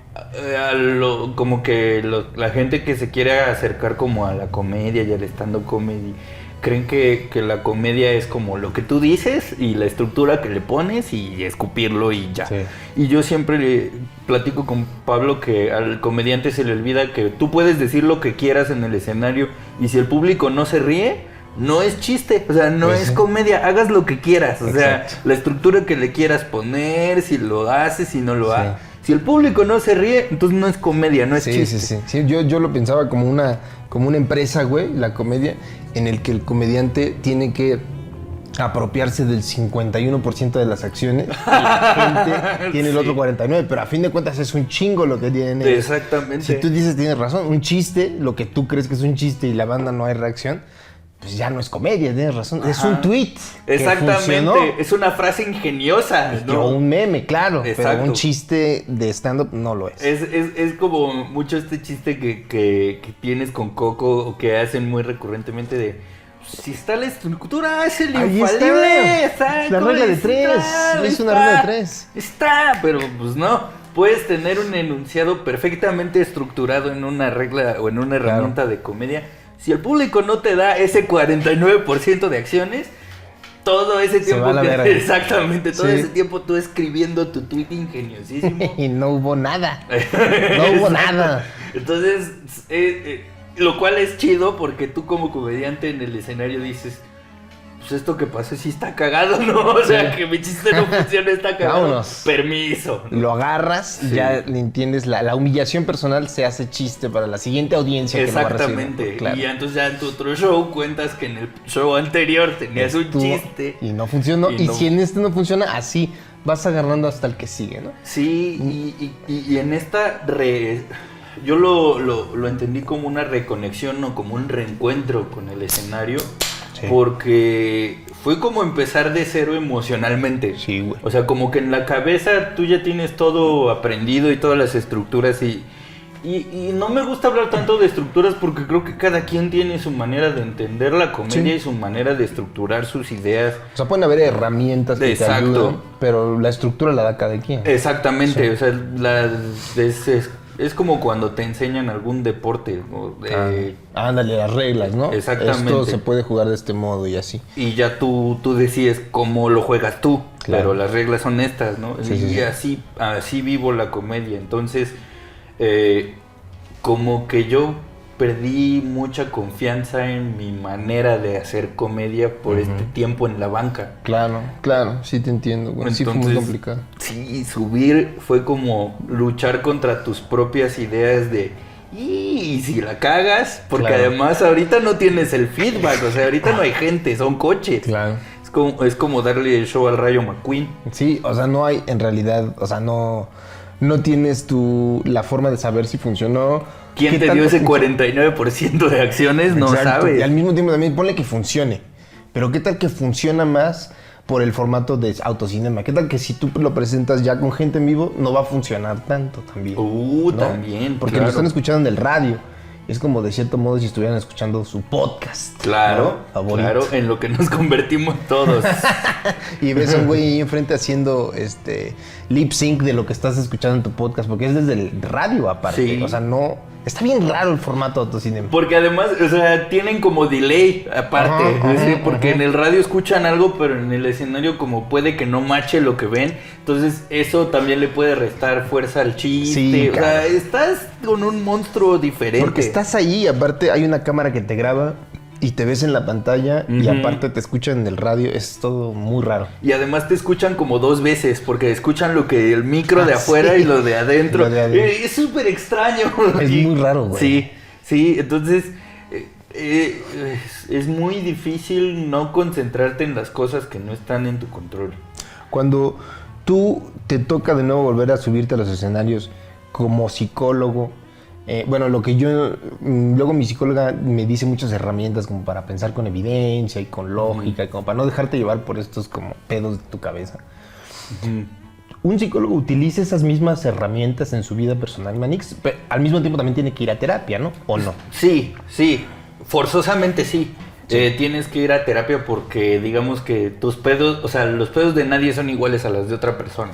como que la gente que se quiere acercar como a la comedia y al stand-up comedy, creen que la comedia es como lo que tú dices y la estructura que le pones y escupirlo y ya. Sí. Y yo siempre le platico con Pablo que al comediante se le olvida que tú puedes decir lo que quieras en el escenario y si el público no se ríe, no es chiste, o sea, no Pues es sí. comedia, hagas lo que quieras, o sea, Exacto. la estructura que le quieras poner, si lo haces, si no lo Sí. haces. Si el público no se ríe, entonces no es comedia, no es Sí, chiste. sí. Yo lo pensaba como una empresa, güey, la comedia, en el que el comediante tiene que apropiarse del 51% de las acciones y la gente tiene el otro 49%, pero a fin de cuentas es un chingo lo que tienen ellos. Exactamente. Si tú dices, tienes razón, un chiste, lo que tú crees que es un chiste y la banda no hay reacción, pues ya no es comedia, tienes razón. Es un tweet. que funcionó. Exactamente, es una frase ingeniosa, O ¿no? un meme, claro, pero Exacto. un chiste de stand-up no lo es. Es como mucho este chiste que tienes con Coco o que hacen muy recurrentemente de si está la estructura, es el Ahí infalible. está. La regla de tres. Es una regla de tres. Está, pero pues no. Puedes tener un enunciado perfectamente estructurado en una regla o en una herramienta de comedia. Si el público no te da ese 49% de acciones, todo ese Se tiempo va a la verga. exactamente, todo Sí. ese tiempo tú escribiendo tu tweet ingeniosísimo. Y no hubo nada. No hubo nada. Entonces, lo cual es chido porque tú como comediante en el escenario dices, pues esto que pasó sí está cagado, ¿no? O sea, que mi chiste no funciona, está cagado. Vámonos. Permiso. Lo agarras, Sí. ya le entiendes. La humillación personal se hace chiste para la siguiente audiencia que lo va a recibir. Exactamente. Claro. Y ya entonces ya en tu otro show cuentas que en el show anterior tenías un Estuvo- chiste. Y no funcionó. Y Y no. si en este no funciona, así vas agarrando hasta el que sigue, ¿no? Sí, y en esta yo lo entendí como una reconexión o como un reencuentro con el escenario. Sí. Porque fue como empezar de cero emocionalmente. Sí, güey. O sea, como que en la cabeza tú ya tienes todo aprendido y todas las estructuras y no me gusta hablar tanto de estructuras porque creo que cada quien tiene su manera de entender la comedia Sí. y su manera de estructurar sus ideas. O sea, pueden haber herramientas que te Exacto. ayudan, pero la estructura la da cada quien. Exactamente, o sea, es como cuando te enseñan algún deporte. ¿No? Ándale, las reglas, ¿no? Exactamente. Esto se puede jugar de este modo y así. Y ya tú decides cómo lo juegas tú, Claro. pero las reglas son estas, ¿no? Sí, y sí, sí. así vivo la comedia. Entonces, como que yo perdí mucha confianza en mi manera de hacer comedia por este tiempo en la banca. Claro, sí te entiendo, güey. Sí fue muy Entonces, complicado. Sí, subir fue como luchar contra tus propias ideas de... Y si la cagas, porque Claro. además ahorita no tienes el feedback, o sea, ahorita no hay gente, son coches. Claro. Es como darle el show al Rayo McQueen. Sí, o sea, no hay en realidad, o sea, no tienes la forma de saber si funcionó. ¿Quién qué te tanto dio ese funcionó. 49% de acciones? No Exacto. sabes. Y al mismo tiempo también ponle que funcione. Pero ¿qué tal que funciona más por el formato de autocinema? ¿Qué tal que si tú lo presentas ya con gente en vivo no va a funcionar tanto también? ¿no? También, Porque claro. lo están escuchando en el radio. Es como de cierto modo si estuvieran escuchando su podcast. Claro, ¿no? Favorito. claro, en lo que nos convertimos todos. Y ves a un güey ahí enfrente haciendo lip sync de lo que estás escuchando en tu podcast, porque es desde el radio aparte. Sí. O sea, no. Está bien raro el formato de autocinema. Porque además, o sea, tienen como delay aparte. Ajá, Es decir, ajá, porque ajá. en el radio escuchan algo, pero en el escenario como puede que no mache lo que ven. Entonces eso también le puede restar fuerza al chiste. Sí, o sea, estás con un monstruo diferente. Porque estás ahí, aparte hay una cámara que te graba y te ves en la pantalla y Ujú. aparte te escuchan en el radio, es todo muy raro. Y además te escuchan como 2 veces, porque escuchan lo que el micro de Ah, afuera sí. y lo de adentro. Lo de adentro. Es súper extraño. Es Y- muy raro, güey. Sí, sí, entonces es muy difícil no concentrarte en las cosas que no están en tu control. Cuando tú te toca de nuevo volver a subirte a los escenarios como psicólogo, bueno, lo que yo, luego mi psicóloga me dice muchas herramientas como para pensar con evidencia y con lógica, y como para no dejarte llevar por estos como pedos de tu cabeza. ¿Un psicólogo utiliza esas mismas herramientas en su vida personal, Manix? Pero al mismo tiempo también tiene que ir a terapia, ¿no? ¿O no? Sí, sí, forzosamente sí. Tienes que ir a terapia porque digamos que tus pedos, o sea, los pedos de nadie son iguales a los de otra persona.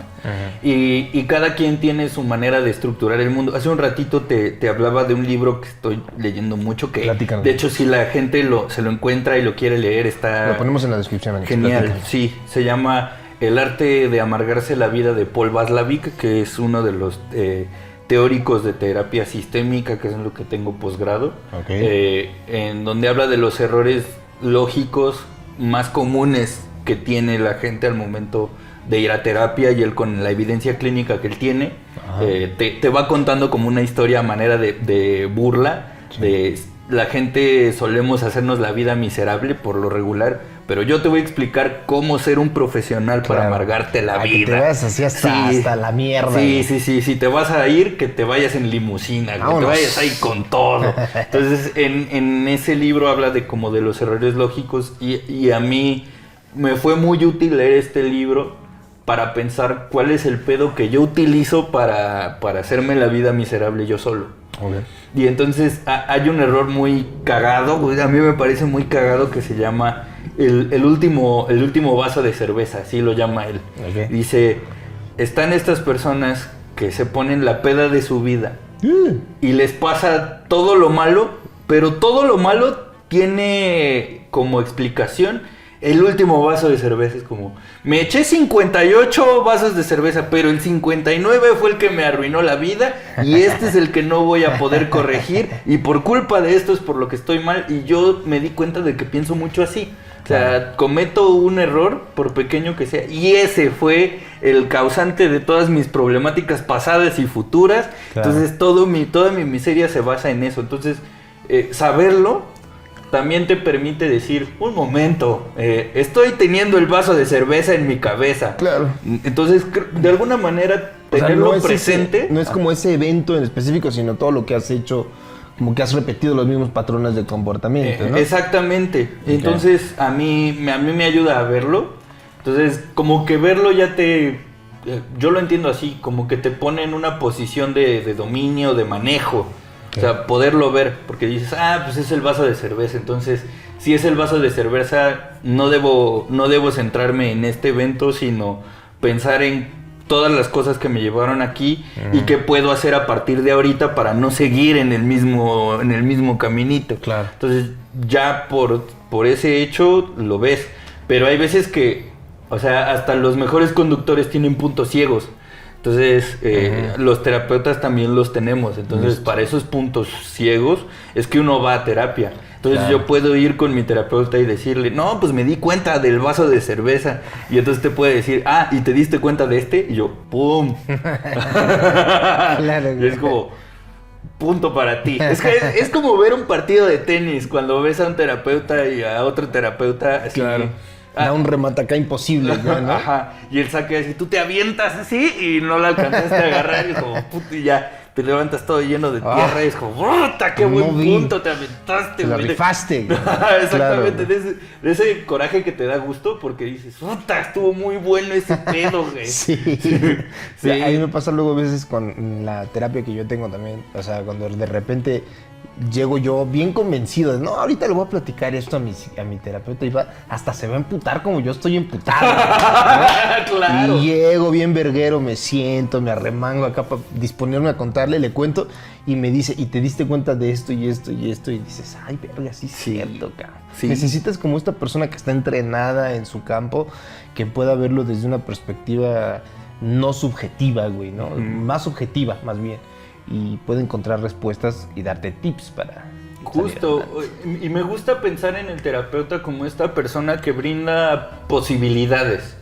Y cada quien tiene su manera de estructurar el mundo. Hace un ratito te hablaba de un libro que estoy leyendo mucho, que Platícanos. de hecho si la gente se lo encuentra y lo quiere leer está Lo ponemos en la descripción, Manix. genial. Platícanos. Sí, se llama El arte de amargarse la vida de Paul Václavic, que es uno de los teóricos de terapia sistémica, que es en lo que tengo posgrado, Ok. en donde habla de los errores lógicos más comunes que tiene la gente al momento de ir a terapia, y él con la evidencia clínica que él tiene, Ajá. te va contando como una historia a manera de burla, Sí. de la gente solemos hacernos la vida miserable por lo regular, pero yo te voy a explicar cómo ser un profesional para Claro. amargarte la Ah, que vida. te vayas así hasta la mierda. Sí, sí, sí, si te vas a ir, que te vayas en limusina, que te Vámonos. vayas ahí con todo. Entonces, en ese libro habla de como de los errores lógicos, y a mí me fue muy útil leer este libro para pensar cuál es el pedo que yo utilizo para hacerme la vida miserable yo solo. Ok. Y entonces hay un error muy cagado, güey, a mí me parece muy cagado, que se llama el último vaso de cerveza, así lo llama él. Ok. Dice, están estas personas que se ponen la peda de su vida y les pasa todo lo malo, pero todo lo malo tiene como explicación el último vaso de cerveza. Es como, me eché 58 vasos de cerveza, pero el 59 fue el que me arruinó la vida, y este es el que no voy a poder corregir, y por culpa de esto es por lo que estoy mal. Y yo me di cuenta de que pienso mucho así. O sea, cometo un error, por pequeño que sea, y ese fue el causante de todas mis problemáticas pasadas y futuras. Claro. Entonces toda mi miseria se basa en eso. Entonces, saberlo también te permite decir, un momento, estoy teniendo el vaso de cerveza en mi cabeza. Claro. Entonces, de alguna manera, O sea, tenerlo no es presente. no es como ese evento en específico, sino todo lo que has hecho, como que has repetido los mismos patrones de comportamiento, ¿no? Exactamente. Entonces, a mí me ayuda a verlo. Entonces, como que verlo ya yo lo entiendo así, como que te pone en una posición de dominio, de manejo. O sea, poderlo ver, porque dices, pues es el vaso de cerveza. Entonces, si es el vaso de cerveza, no debo centrarme en este evento, sino pensar en todas las cosas que me llevaron aquí y qué puedo hacer a partir de ahorita para no seguir en el mismo caminito. Claro. Entonces, ya por ese hecho lo ves. Pero hay veces que, o sea, hasta los mejores conductores tienen puntos ciegos. Entonces, los terapeutas también los tenemos. Entonces, para esos puntos ciegos es que uno va a terapia. Entonces, Claro. yo puedo ir con mi terapeuta y decirle, no, pues me di cuenta del vaso de cerveza. Y entonces te puede decir, ¿y te diste cuenta de este? Y yo, ¡pum! Claro, Y es como, punto para ti. Es que es como ver un partido de tenis cuando ves a un terapeuta y a otro terapeuta. Así, Da un remate acá imposible, ¿no? Ajá. Y él saca así, tú te avientas así y no la alcanzaste a agarrar, y es como, puto, y ya te levantas todo lleno de tierra, y es como, ¡puta, qué buen no vi. punto te aventaste! Te la güey". rifaste. Exactamente, Claro. de ese coraje que te da gusto porque dices, ¡puta, estuvo muy bueno ese pedo, güey! Sí. Sí. A mí me pasa luego a veces con la terapia que yo tengo también. O sea, cuando de repente llego yo bien convencido de, no, ahorita le voy a platicar esto a mi terapeuta, y hasta se va a emputar como yo estoy emputado. ¿no? Claro. Y llego bien verguero, me siento, me arremango acá para disponerme a contarle, le cuento y me dice, ¿y te diste cuenta de esto y esto y esto? Y dices, ay, verga, sí es cierto, cabrón. Sí. Necesitas como esta persona que está entrenada en su campo, que pueda verlo desde una perspectiva no subjetiva, güey, ¿no? Más subjetiva, más bien. Y puede encontrar respuestas y darte tips Justo, y me gusta pensar en el terapeuta como esta persona que brinda posibilidades.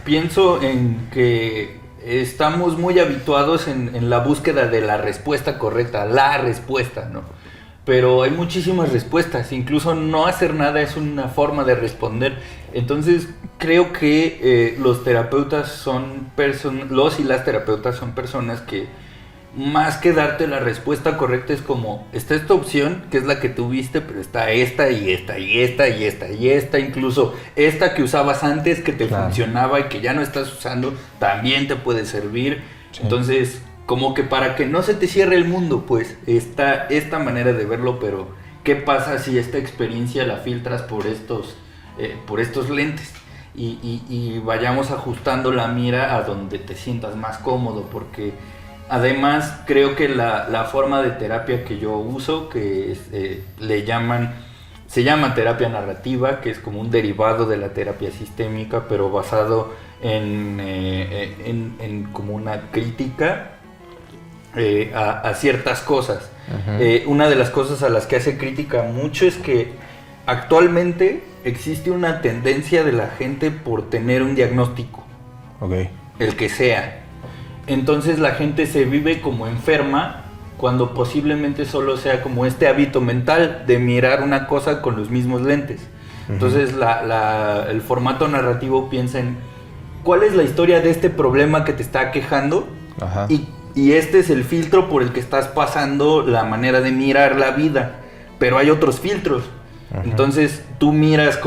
Pienso en que estamos muy habituados en la búsqueda de la respuesta correcta, la respuesta, ¿no? Pero hay muchísimas respuestas, incluso no hacer nada es una forma de responder. Entonces creo que los terapeutas son los y las terapeutas son personas que más que darte la respuesta correcta es como, está esta opción que es la que tuviste, pero está esta y esta y esta y esta y esta, incluso esta que usabas antes que te funcionaba y que ya no estás usando, también te puede servir. Sí. Entonces, como que para que no se te cierre el mundo, pues está esta manera de verlo, pero ¿qué pasa si esta experiencia la filtras por estos lentes? Y vayamos ajustando la mira a donde te sientas más cómodo, porque además creo que la forma de terapia que yo uso, que se llama terapia narrativa, que es como un derivado de la terapia sistémica, pero basado en como una crítica a ciertas cosas. Una de las cosas a las que hace crítica mucho es que actualmente existe una tendencia de la gente por tener un diagnóstico, el que sea. Entonces la gente se vive como enferma cuando posiblemente solo sea como este hábito mental de mirar una cosa con los mismos lentes. Entonces el formato narrativo piensa en cuál es la historia de este problema que te está quejando. Y este es el filtro por el que estás pasando la manera de mirar la vida, pero hay otros filtros. Entonces tú miras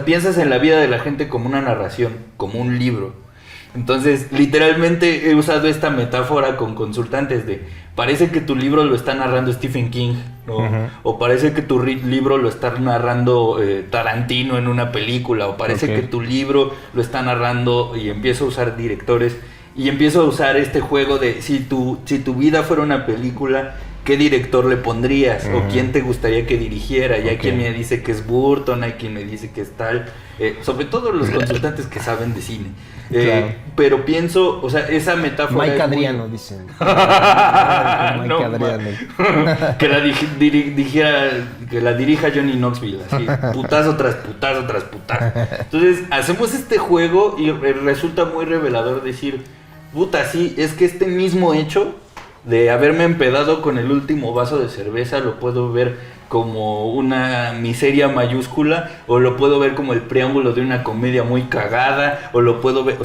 piensas en la vida de la gente como una narración, como un libro. Entonces literalmente he usado esta metáfora con consultantes de parece que tu libro lo está narrando Stephen King, ¿no? O parece que tu libro lo está narrando Tarantino en una película, o parece que tu libro lo está narrando, y empiezo a usar directores. Y empiezo a usar este juego de si tu vida fuera una película, ¿qué director le pondrías? ¿O quién te gustaría que dirigiera? Y hay quien me dice que es Burton, hay quien me dice que es tal. Sobre todo los consultantes que saben de cine. Pero pienso, esa metáfora... Mike Adriano, dicen. Mike Adriano. Que la dirija Johnny Knoxville, así, putazo tras putazo tras putazo. Entonces, hacemos este juego y resulta muy revelador decir, puta, sí, es que este mismo hecho de haberme empedado con el último vaso de cerveza lo puedo ver como una miseria mayúscula, o lo puedo ver como el preámbulo de una comedia muy cagada, o lo puedo ver,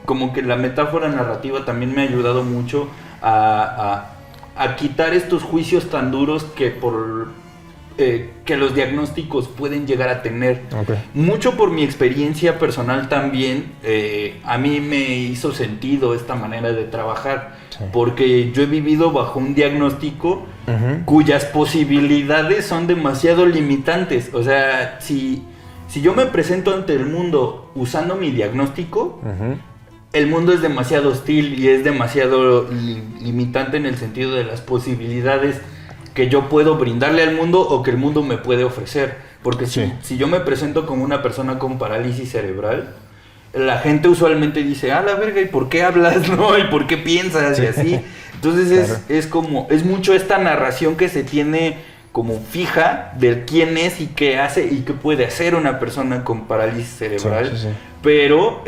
como que la metáfora narrativa también me ha ayudado mucho a quitar estos juicios tan duros que que los diagnósticos pueden llegar a tener. Mucho por mi experiencia personal también, a mí me hizo sentido esta manera de trabajar, porque yo he vivido bajo un diagnóstico cuyas posibilidades son demasiado limitantes. O sea, si yo me presento ante el mundo usando mi diagnóstico, el mundo es demasiado hostil y es demasiado limitante en el sentido de las posibilidades que yo puedo brindarle al mundo o que el mundo me puede ofrecer. Porque si yo me presento como una persona con parálisis cerebral, la gente usualmente dice, la verga, ¿y por qué hablas? ¿No? ¿Y por qué piensas? Y así. Entonces es mucho esta narración que se tiene como fija de quién es y qué hace y qué puede hacer una persona con parálisis cerebral. Pero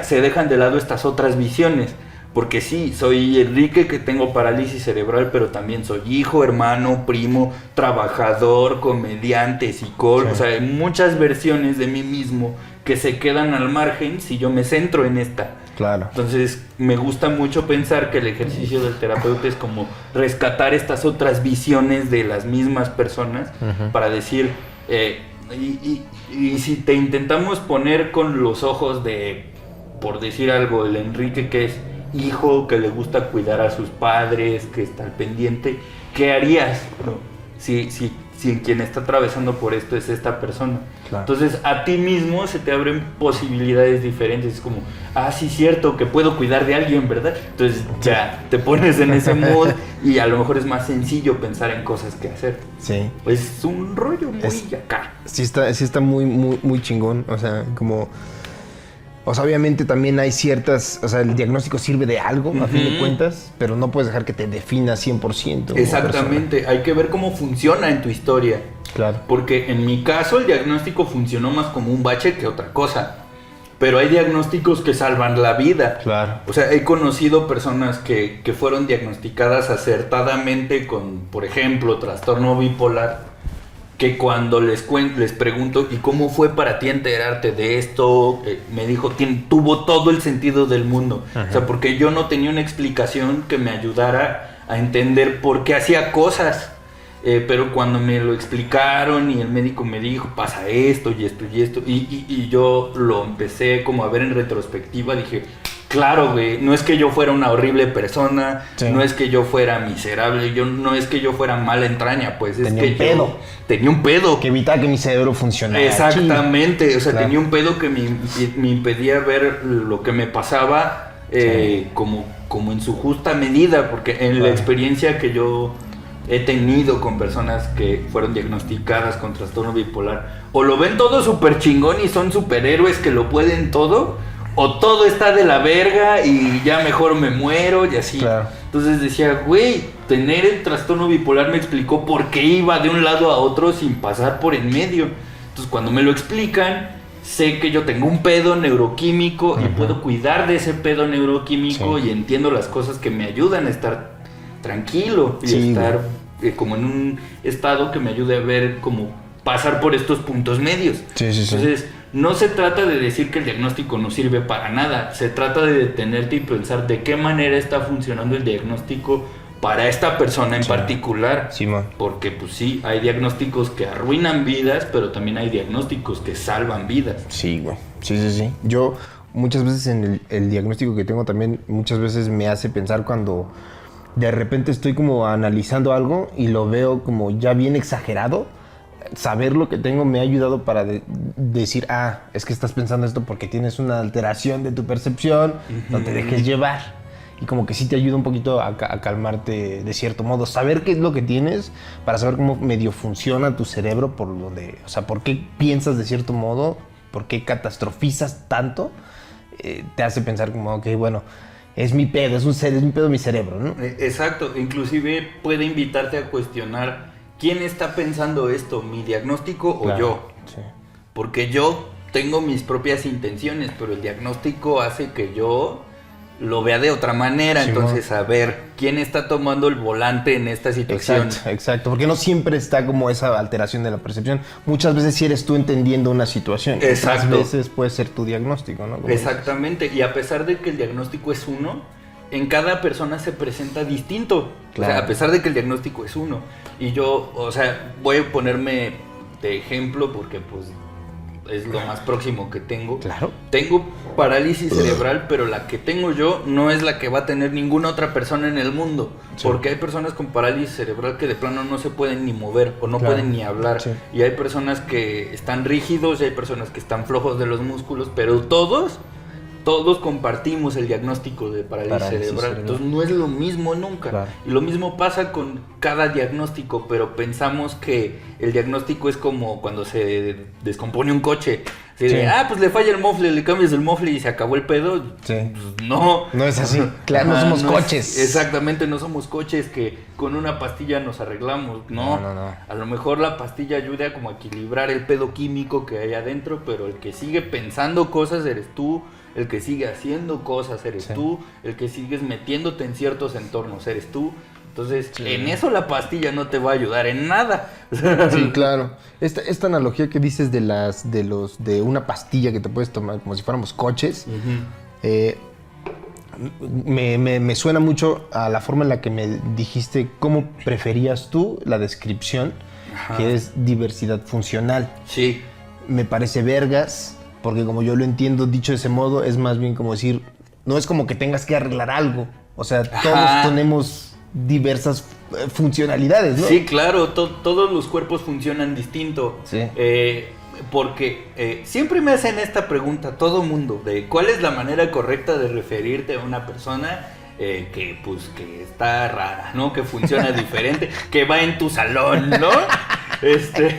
se dejan de lado estas otras visiones. Porque sí, soy Enrique que tengo parálisis cerebral, pero también soy hijo, hermano, primo, trabajador, comediante, psicólogo. O sea, hay muchas versiones de mí mismo que se quedan al margen si yo me centro en esta. Entonces, me gusta mucho pensar que el ejercicio del terapeuta es como rescatar estas otras visiones de las mismas personas para decir, y si te intentamos poner con los ojos de, por decir algo, el Enrique que es hijo, que le gusta cuidar a sus padres, que está al pendiente, ¿qué harías? ¿No? Si quien está atravesando por esto es esta persona. Entonces a ti mismo se te abren posibilidades diferentes. Es como, sí, cierto, que puedo cuidar de alguien, ¿verdad? Entonces ya te pones en ese mood y a lo mejor es más sencillo pensar en cosas que hacer. Es un rollo muy acá. Sí está muy, muy, muy chingón. O sea, como... O sea, obviamente también hay ciertas... O sea, el diagnóstico sirve de algo, a fin de cuentas, pero no puedes dejar que te defina 100%. Exactamente, hay que ver cómo funciona en tu historia. Claro. Porque en mi caso el diagnóstico funcionó más como un bache que otra cosa. Pero hay diagnósticos que salvan la vida. Claro. O sea, he conocido personas que fueron diagnosticadas acertadamente con, por ejemplo, trastorno bipolar, que cuando les pregunto, ¿y cómo fue para ti enterarte de esto? Me dijo, tuvo todo el sentido del mundo. Ajá. O sea, porque yo no tenía una explicación que me ayudara a entender por qué hacía cosas. Pero cuando me lo explicaron y el médico me dijo, pasa esto y esto y esto, y yo lo empecé como a ver en retrospectiva, dije, claro, güey, no es que yo fuera una horrible persona, sí. No es que yo fuera miserable, no es que yo fuera mala entraña, pues es tenía que un pedo. yo tenía un pedo. Que evitaba que mi cerebro funcionara. Exactamente, o sea, claro. Tenía un pedo que me impedía ver lo que me pasaba sí. como en su justa medida, porque en claro. La experiencia que yo he tenido con personas que fueron diagnosticadas con trastorno bipolar, o lo ven todo súper chingón y son superhéroes que lo pueden todo, o todo está de la verga y ya mejor me muero y así. Claro. Entonces decía, güey, tener el trastorno bipolar me explicó por qué iba de un lado a otro sin pasar por en medio. Entonces cuando me lo explican, sé que yo tengo un pedo neuroquímico y puedo cuidar de ese pedo neuroquímico y entiendo las cosas que me ayudan a estar tranquilo y estar como en un estado que me ayude a ver cómo pasar por estos puntos medios. Entonces, no se trata de decir que el diagnóstico no sirve para nada, se trata de detenerte y pensar de qué manera está funcionando el diagnóstico para esta persona en particular. Porque pues sí, hay diagnósticos que arruinan vidas, pero también hay diagnósticos que salvan vidas. Sí, güey. Sí. Yo muchas veces en el diagnóstico que tengo también, muchas veces me hace pensar cuando de repente estoy como analizando algo y lo veo como ya bien exagerado. Saber lo que tengo me ha ayudado para decir, es que estás pensando esto porque tienes una alteración de tu percepción, no te dejes llevar. Y como que sí te ayuda un poquito a calmarte de cierto modo. Saber qué es lo que tienes para saber cómo medio funciona tu cerebro, o sea, por qué piensas de cierto modo, por qué catastrofizas tanto, te hace pensar como, ok, bueno, es mi pedo, es mi pedo mi cerebro, ¿no? Exacto, inclusive puede invitarte a cuestionar quién está pensando esto, mi diagnóstico o yo. Sí. Porque yo tengo mis propias intenciones, pero el diagnóstico hace que yo lo vea de otra manera. Entonces, a ver, ¿quién está tomando el volante en esta situación? Exacto, porque no siempre está como esa alteración de la percepción. Muchas veces sí eres tú entendiendo una situación. Exacto. Otras veces puede ser tu diagnóstico, ¿no? Como exactamente, y a pesar de que el diagnóstico es uno, en cada persona se presenta distinto. Claro. O sea, a pesar de que el diagnóstico es uno. Y yo, o sea, voy a ponerme de ejemplo porque pues es lo más próximo que tengo. Claro. Tengo parálisis cerebral, pero la que tengo yo no es la que va a tener ninguna otra persona en el mundo. Sí. Porque hay personas con parálisis cerebral que de plano no se pueden ni mover o no pueden ni hablar. Sí. Y hay personas que están rígidos y hay personas que están flojos de los músculos, pero todos compartimos el diagnóstico de parálisis cerebral. Entonces no es lo mismo nunca. Claro. Y lo mismo pasa con cada diagnóstico, pero pensamos que el diagnóstico es como cuando se descompone un coche. Así de, pues le falla el mofle, le cambias el mofle y se acabó el pedo. Sí. Pues no. No es así. Claro, no somos coches. Exactamente, no somos coches que con una pastilla nos arreglamos. No. A lo mejor la pastilla ayuda a como a equilibrar el pedo químico que hay adentro, pero el que sigue pensando cosas eres tú. El que sigue haciendo cosas eres tú, el que sigues metiéndote en ciertos entornos eres tú. Entonces, en eso la pastilla no te va a ayudar en nada. Sí, claro. Esta analogía que dices de una pastilla que te puedes tomar como si fuéramos coches, me suena mucho a la forma en la que me dijiste cómo preferías tú la descripción, que es diversidad funcional. Sí. Me parece vergas. Porque como yo lo entiendo, dicho de ese modo, es más bien como decir, no es como que tengas que arreglar algo. O sea, todos tenemos diversas funcionalidades, ¿no? Sí, claro, todos los cuerpos funcionan distinto. Sí. Porque siempre me hacen esta pregunta, todo mundo, de cuál es la manera correcta de referirte a una persona que está rara, ¿no? Que funciona diferente, que va en tu salón, ¿no? Pues es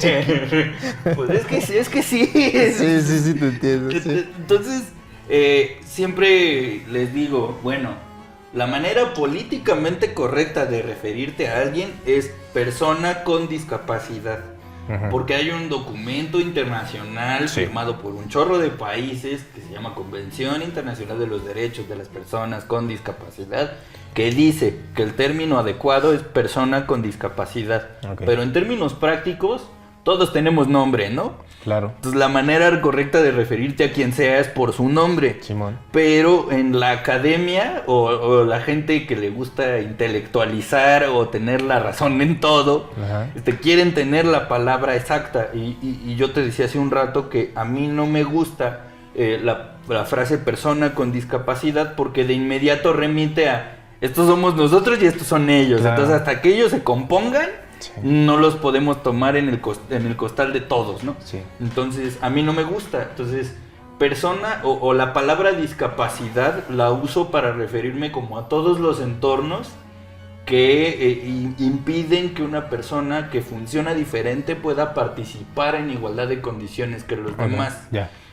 que sí. Sí, te entiendo. Sí. Entonces, siempre les digo, bueno, la manera políticamente correcta de referirte a alguien es persona con discapacidad. Porque hay un documento internacional firmado por un chorro de países que se llama Convención Internacional de los Derechos de las Personas con Discapacidad, que dice que el término adecuado es persona con discapacidad. Pero en términos prácticos, todos tenemos nombre, ¿no? Claro. Entonces la manera correcta de referirte a quien sea es por su nombre. Simón. Pero en la academia o la gente que le gusta intelectualizar o tener la razón en todo, quieren tener la palabra exacta. Y yo te decía hace un rato que a mí no me gusta la frase persona con discapacidad porque de inmediato remite a estos somos nosotros y estos son ellos. Claro. Entonces hasta que ellos se compongan, no los podemos tomar en el costal de todos, ¿no? Sí. Entonces, a mí no me gusta. Entonces, persona o la palabra discapacidad la uso para referirme como a todos los entornos que impiden que una persona que funciona diferente pueda participar en igualdad de condiciones que los demás.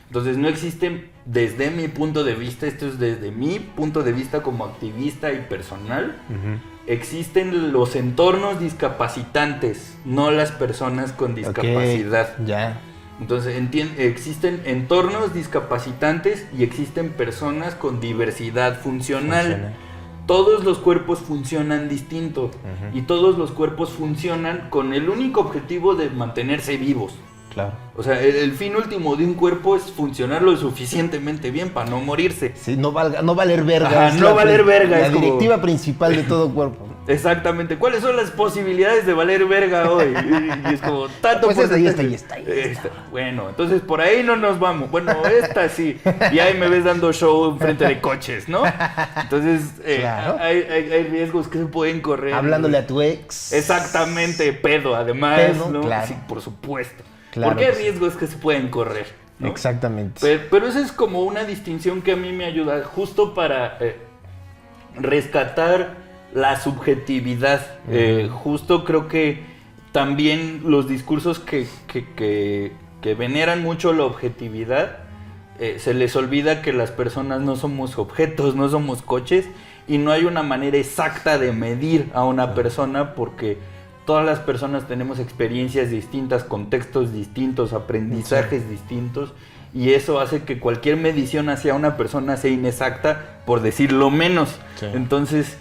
Entonces, no existen, desde mi punto de vista, esto es desde mi punto de vista como activista y personal, existen los entornos discapacitantes, no las personas con discapacidad. Entonces, existen entornos discapacitantes y existen personas con diversidad funcional. Todos los cuerpos funcionan distinto y todos los cuerpos funcionan con el único objetivo de mantenerse vivos. Claro. O sea, el fin último de un cuerpo es funcionar lo suficientemente bien para no morirse. Sí, no valer verga. No valer verga. La directiva principal de todo cuerpo. Exactamente. ¿Cuáles son las posibilidades de valer verga hoy? Y es como tanto pues por ahí está. Bueno, entonces por ahí no nos vamos. Bueno, esta sí. Y ahí me ves dando show frente de coches, ¿no? Entonces, claro. hay riesgos que se pueden correr. Hablándole a tu ex. Exactamente, pedo, además, pedo, ¿no? Claro. Sí, por supuesto. Claro, porque hay riesgos que se pueden correr, ¿no? Exactamente. Pero esa es como una distinción que a mí me ayuda justo para rescatar la subjetividad. Justo creo que también los discursos que veneran mucho la objetividad, se les olvida que las personas no somos objetos, no somos coches, y no hay una manera exacta de medir a una persona porque todas las personas tenemos experiencias distintas, contextos distintos, aprendizajes distintos, y eso hace que cualquier medición hacia una persona sea inexacta, por decirlo menos. Entonces,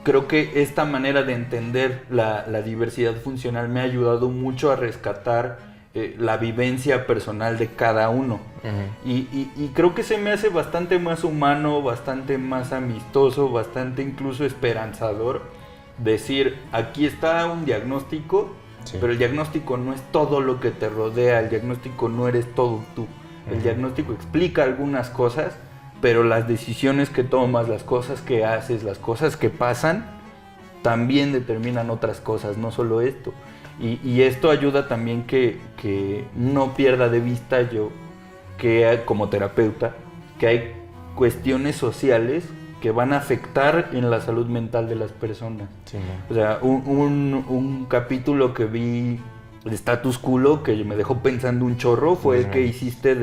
creo que esta manera de entender la diversidad funcional me ha ayudado mucho a rescatar la vivencia personal de cada uno. Y creo que se me hace bastante más humano, bastante más amistoso, bastante incluso esperanzador decir, aquí está un diagnóstico, pero el diagnóstico no es todo lo que te rodea, el diagnóstico no eres todo tú. El diagnóstico explica algunas cosas, pero las decisiones que tomas, las cosas que haces, las cosas que pasan, también determinan otras cosas, no solo esto. Y esto ayuda también que no pierda de vista yo, que como terapeuta, que hay cuestiones sociales que van a afectar en la salud mental de las personas. O sea, un capítulo que vi de Status Quo que me dejó pensando un chorro fue el que hiciste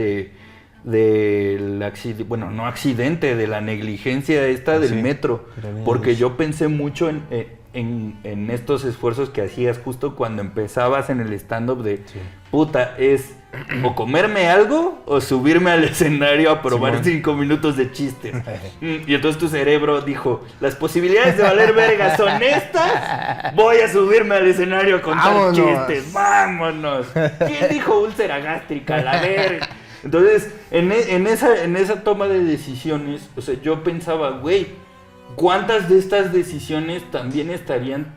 del accidente, bueno, no accidente, de la negligencia del metro, porque yo pensé mucho en estos esfuerzos que hacías justo cuando empezabas en el stand-up de puta, es o comerme algo o subirme al escenario a probar 5 minutos de chistes. Y entonces tu cerebro dijo, las posibilidades de valer verga son estas, voy a subirme al escenario a contar chistes, vámonos. ¿Quién dijo úlcera gástrica? La verga. Entonces, en esa toma de decisiones, o sea, yo pensaba, güey, ¿cuántas de estas decisiones también estarían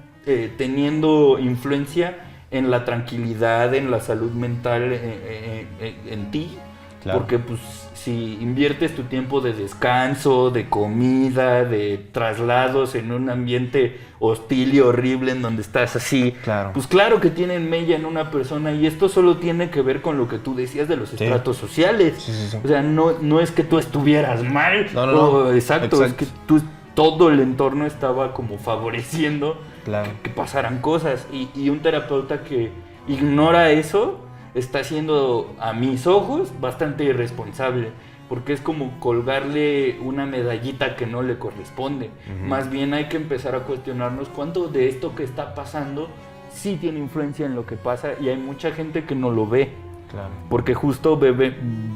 teniendo influencia en la tranquilidad, en la salud mental, en ti? Claro. Porque pues si inviertes tu tiempo de descanso, de comida, de traslados en un ambiente hostil y horrible en donde estás así, pues claro que tienen mella en una persona, y esto solo tiene que ver con lo que tú decías de los estratos sociales. O sea, no es que tú estuvieras mal, exacto, es que todo el entorno estaba como favoreciendo que pasaran cosas, y un terapeuta que ignora eso está siendo, a mis ojos, bastante irresponsable, porque es como colgarle una medallita que no le corresponde. Más bien hay que empezar a cuestionarnos cuánto de esto que está pasando sí tiene influencia en lo que pasa, y hay mucha gente que no lo ve. Claro. Porque justo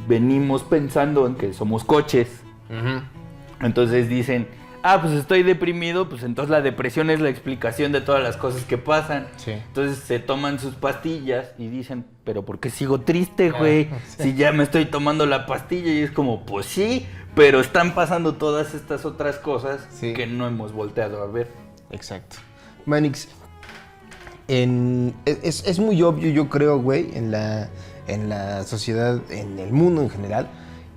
venimos pensando en que somos coches. Entonces dicen, pues estoy deprimido, pues entonces la depresión es la explicación de todas las cosas que pasan. Sí. Entonces se toman sus pastillas y dicen, pero ¿por qué sigo triste, güey? Si ya me estoy tomando la pastilla. Y es como, pues sí, pero están pasando todas estas otras cosas que no hemos volteado a ver. Exacto. Manix, es muy obvio, yo creo, güey, en la sociedad, en el mundo en general,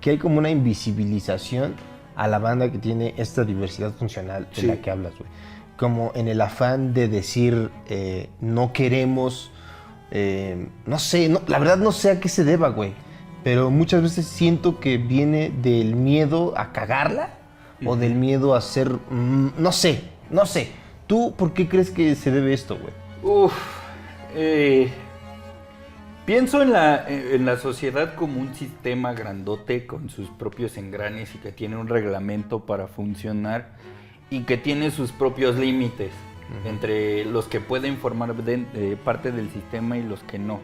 que hay como una invisibilización a la banda que tiene esta diversidad funcional de la que hablas, güey. Como en el afán de decir, no queremos, no sé, la verdad no sé a qué se deba, güey. Pero muchas veces siento que viene del miedo a cagarla o del miedo a ser, no sé. ¿Tú por qué crees que se debe esto, güey? Pienso en la sociedad como un sistema grandote con sus propios engranes y que tiene un reglamento para funcionar y que tiene sus propios límites entre los que pueden formar parte del sistema y los que no.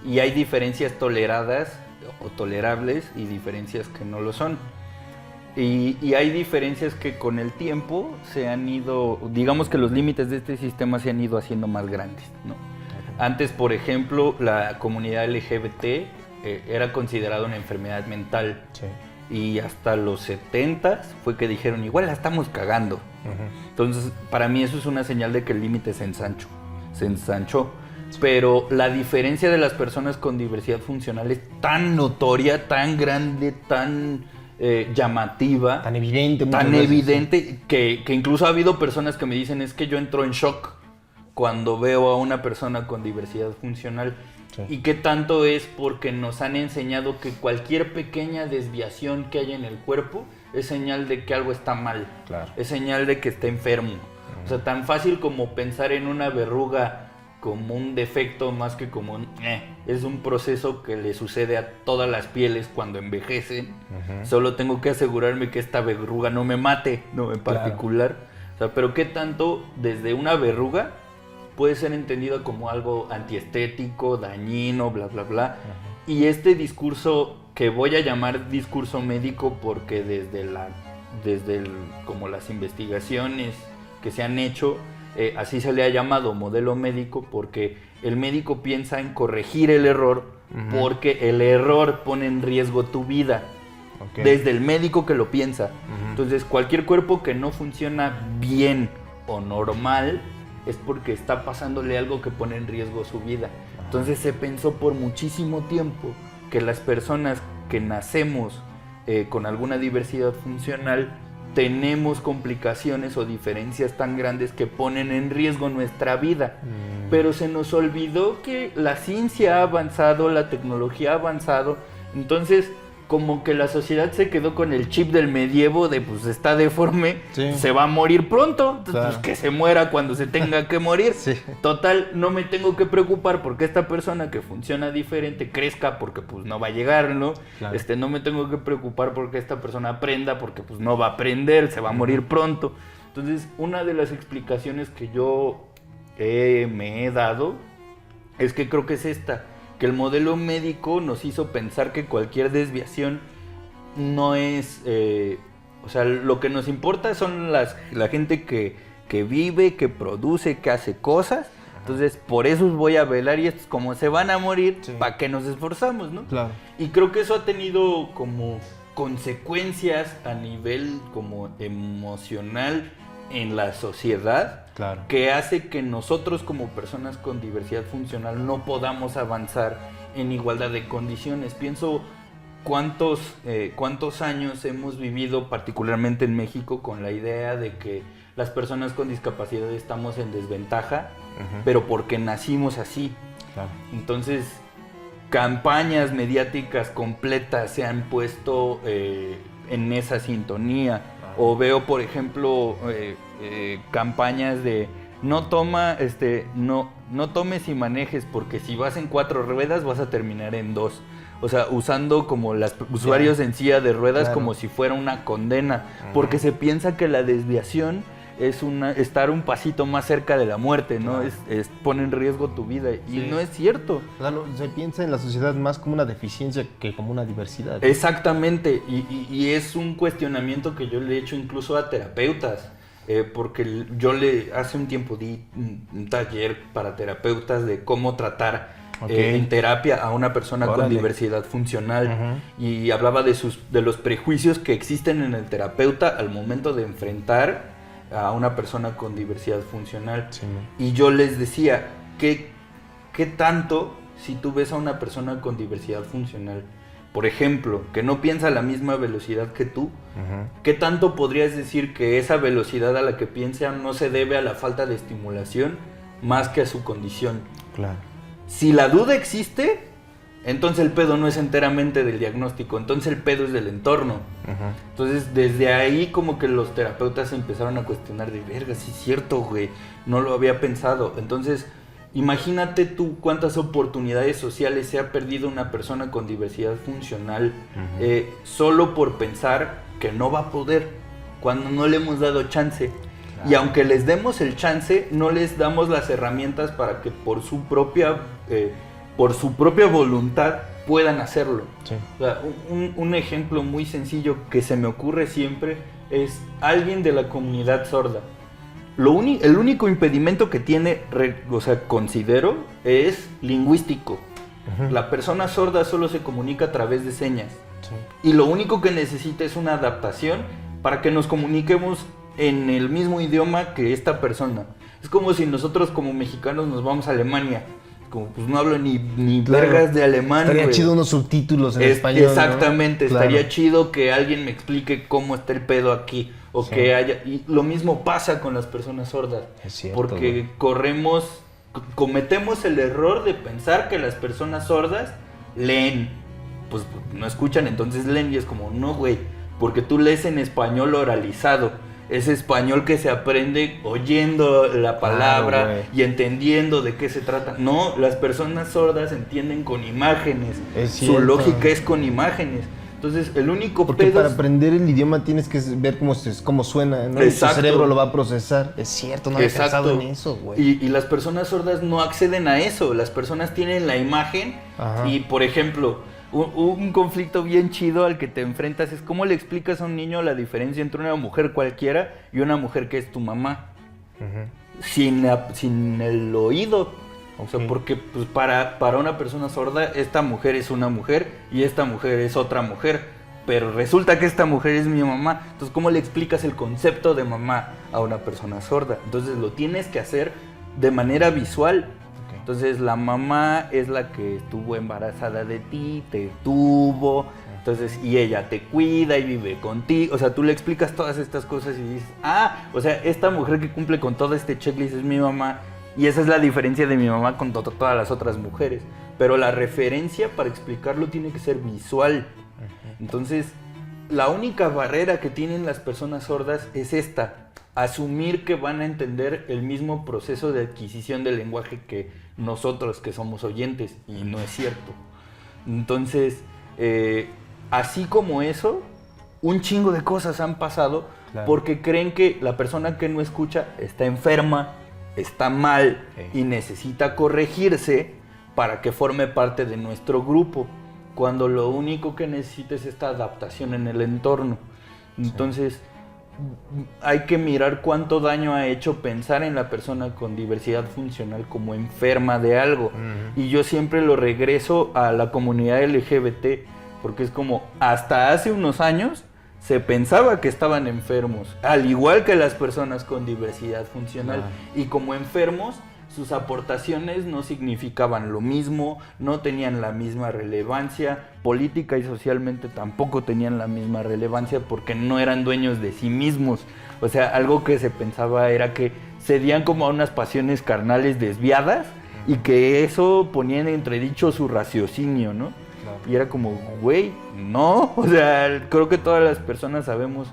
Y hay diferencias toleradas o tolerables y diferencias que no lo son. Y hay diferencias que con el tiempo se han ido, digamos que los límites de este sistema se han ido haciendo más grandes, ¿no? Antes, por ejemplo, la comunidad LGBT era considerada una enfermedad mental. Sí. Y hasta los 70s fue que dijeron, igual la estamos cagando. Entonces, para mí eso es una señal de que el límite se ensanchó. Pero la diferencia de las personas con diversidad funcional es tan notoria, tan grande, tan llamativa. Tan evidente. Tan evidente que incluso ha habido personas que me dicen, es que yo entro en shock cuando veo a una persona con diversidad funcional. Sí. ¿Y qué tanto es? Porque nos han enseñado que cualquier pequeña desviación que haya en el cuerpo es señal de que algo está mal. Claro. Es señal de que está enfermo. O sea, tan fácil como pensar en una verruga como un defecto más que como un... Es un proceso que le sucede a todas las pieles cuando envejecen. Solo tengo que asegurarme que esta verruga no me mate, no en particular. O sea, pero ¿qué tanto desde una verruga puede ser entendida como algo antiestético, dañino, bla, bla, bla? Y este discurso, que voy a llamar discurso médico porque como las investigaciones que se han hecho, así se le ha llamado modelo médico, porque el médico piensa en corregir el error, porque el error pone en riesgo tu vida. Desde el médico que lo piensa. Entonces, cualquier cuerpo que no funciona bien o normal es porque está pasándole algo que pone en riesgo su vida. Entonces se pensó por muchísimo tiempo que las personas que nacemos con alguna diversidad funcional tenemos complicaciones o diferencias tan grandes que ponen en riesgo nuestra vida. Pero se nos olvidó que la ciencia ha avanzado, la tecnología ha avanzado. Entonces, como que la sociedad se quedó con el chip del medievo de pues está deforme, se va a morir pronto, pues que se muera cuando se tenga que morir. Total, no me tengo que preocupar porque esta persona que funciona diferente crezca porque pues no va a llegar, ¿no? No me tengo que preocupar porque esta persona aprenda porque pues no va a aprender, se va a morir pronto. Entonces, una de las explicaciones que yo me he dado es que creo que es esta, que el modelo médico nos hizo pensar que cualquier desviación no es... o sea, lo que nos importa son la gente que vive, que produce, que hace cosas. Entonces, por eso voy a velar y estos como se van a morir, ¿para qué nos esforzamos, no? Claro. Y creo que eso ha tenido como consecuencias a nivel como emocional en la sociedad, que hace que nosotros como personas con diversidad funcional no podamos avanzar en igualdad de condiciones. Pienso cuántos años hemos vivido, particularmente en México, con la idea de que las personas con discapacidad estamos en desventaja, pero porque nacimos así. Entonces, campañas mediáticas completas se han puesto en esa sintonía. O veo, por ejemplo, campañas de no tomes y manejes porque si vas en 4 ruedas vas a terminar en 2. O sea, usando como los usuarios en silla de ruedas como si fuera una condena, porque se piensa que la desviación es estar un pasito más cerca de la muerte, ¿no? Pone en riesgo tu vida y no es cierto. O sea, se piensa en la sociedad más como una deficiencia que como una diversidad. Exactamente, y es un cuestionamiento que yo le he hecho incluso a terapeutas, porque hace un tiempo di un taller para terapeutas de cómo tratar en terapia a una persona con diversidad funcional y hablaba de los prejuicios que existen en el terapeuta al momento de enfrentar a una persona con diversidad funcional. Y yo les decía, ¿qué tanto si tú ves a una persona con diversidad funcional, por ejemplo, que no piensa a la misma velocidad que tú, qué tanto podrías decir que esa velocidad a la que piensa no se debe a la falta de estimulación más que a su condición? Claro. Si la duda existe, entonces el pedo no es enteramente del diagnóstico, entonces el pedo es del entorno. Entonces desde ahí como que los terapeutas empezaron a cuestionar de verga, sí es cierto, güey, no lo había pensado. Entonces imagínate tú cuántas oportunidades sociales se ha perdido una persona con diversidad funcional solo por pensar que no va a poder, cuando no le hemos dado chance. Y aunque les demos el chance, no les damos las herramientas para que por su propia voluntad puedan hacerlo. O sea, un ejemplo muy sencillo que se me ocurre siempre es alguien de la comunidad sorda. El único impedimento que tiene, considero, es lingüístico. La persona sorda solo se comunica a través de señas. Y lo único que necesita es una adaptación para que nos comuniquemos en el mismo idioma que esta persona. Es como si nosotros como mexicanos nos vamos a Alemania. Como pues no hablo ni vergas de alemán. Estaría chido unos subtítulos en español. Exactamente, ¿no? estaría chido que alguien me explique cómo está el pedo aquí. O que haya. Y lo mismo pasa con las personas sordas. Es cierto, porque cometemos el error de pensar que las personas sordas leen. Pues no escuchan, entonces leen y es como, no, güey. Porque tú lees en español oralizado. Es español que se aprende oyendo la palabra y entendiendo de qué se trata. No, las personas sordas entienden con imágenes. Su lógica es con imágenes. Entonces, el único Porque para aprender el idioma tienes que ver cómo suena, ¿no? Exacto. Tu cerebro lo va a procesar. Es cierto, no había pensado en eso, güey. Y las personas sordas no acceden a eso. Las personas tienen la imagen y, por ejemplo, un conflicto bien chido al que te enfrentas es cómo le explicas a un niño la diferencia entre una mujer cualquiera y una mujer que es tu mamá. Sin el oído. O sea, porque pues, para una persona sorda, esta mujer es una mujer y esta mujer es otra mujer. Pero resulta que esta mujer es mi mamá. Entonces, ¿cómo le explicas el concepto de mamá a una persona sorda? Entonces, lo tienes que hacer de manera visual. Entonces la mamá es la que estuvo embarazada de ti, te tuvo, entonces y ella te cuida y vive contigo. O sea, tú le explicas todas estas cosas y dices, o sea, esta mujer que cumple con todo este checklist es mi mamá y esa es la diferencia de mi mamá con todas las otras mujeres. Pero la referencia para explicarlo tiene que ser visual. Entonces, la única barrera que tienen las personas sordas es esta. Asumir que van a entender el mismo proceso de adquisición del lenguaje que nosotros que somos oyentes, y no es cierto. Entonces, así como eso, un chingo de cosas han pasado porque creen que la persona que no escucha está enferma, está mal y necesita corregirse para que forme parte de nuestro grupo, cuando lo único que necesita es esta adaptación en el entorno. Entonces, hay que mirar cuánto daño ha hecho pensar en la persona con diversidad funcional como enferma de algo. Y yo siempre lo regreso a la comunidad LGBT, porque es como, hasta hace unos años se pensaba que estaban enfermos, al igual que las personas con diversidad funcional. Y como enfermos, sus aportaciones no significaban lo mismo, no tenían la misma relevancia, política y socialmente tampoco tenían la misma relevancia porque no eran dueños de sí mismos. O sea, algo que se pensaba era que cedían como a unas pasiones carnales desviadas y que eso ponía en entredicho su raciocinio, ¿no? Y era como, güey, no. O sea, creo que todas las personas sabemos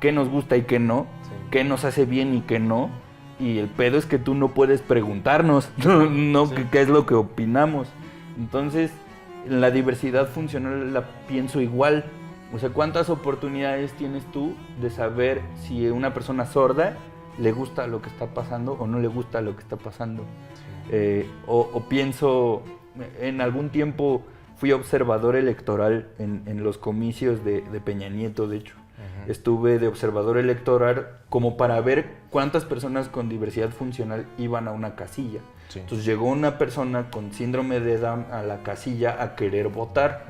qué nos gusta y qué no, qué nos hace bien y qué no. Y el pedo es que tú no puedes preguntarnos qué es lo que opinamos. Entonces, la diversidad funcional la pienso igual. O sea, ¿cuántas oportunidades tienes tú de saber si a una persona sorda le gusta lo que está pasando o no le gusta lo que está pasando? O pienso, en algún tiempo fui observador electoral en los comicios de Peña Nieto, de hecho. Estuve de observador electoral como para ver cuántas personas con diversidad funcional iban a una casilla. Sí. Entonces llegó una persona con síndrome de Down a la casilla a querer votar.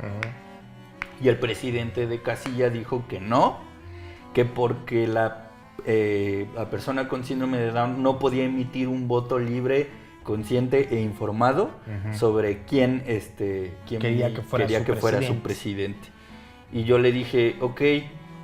Y el presidente de casilla dijo que no, que porque la persona con síndrome de Down no podía emitir un voto libre, consciente e informado sobre quién quería que fuera su presidente. Y yo le dije, ok,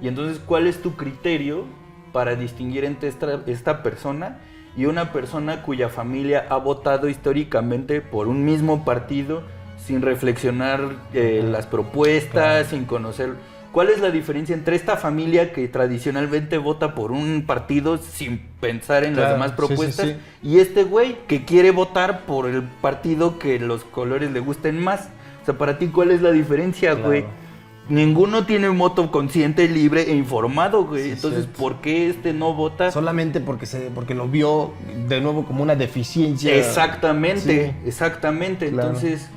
y entonces, ¿cuál es tu criterio para distinguir entre esta persona y una persona cuya familia ha votado históricamente por un mismo partido sin reflexionar las propuestas, sin conocer? ¿Cuál es la diferencia entre esta familia que tradicionalmente vota por un partido sin pensar en las demás propuestas y este güey que quiere votar por el partido que los colores le gusten más? O sea, para ti, ¿cuál es la diferencia, güey? Ninguno tiene un voto consciente, libre e informado, güey. Entonces, ¿por qué este no vota? Solamente porque lo vio de nuevo como una deficiencia. Exactamente. Claro. Entonces,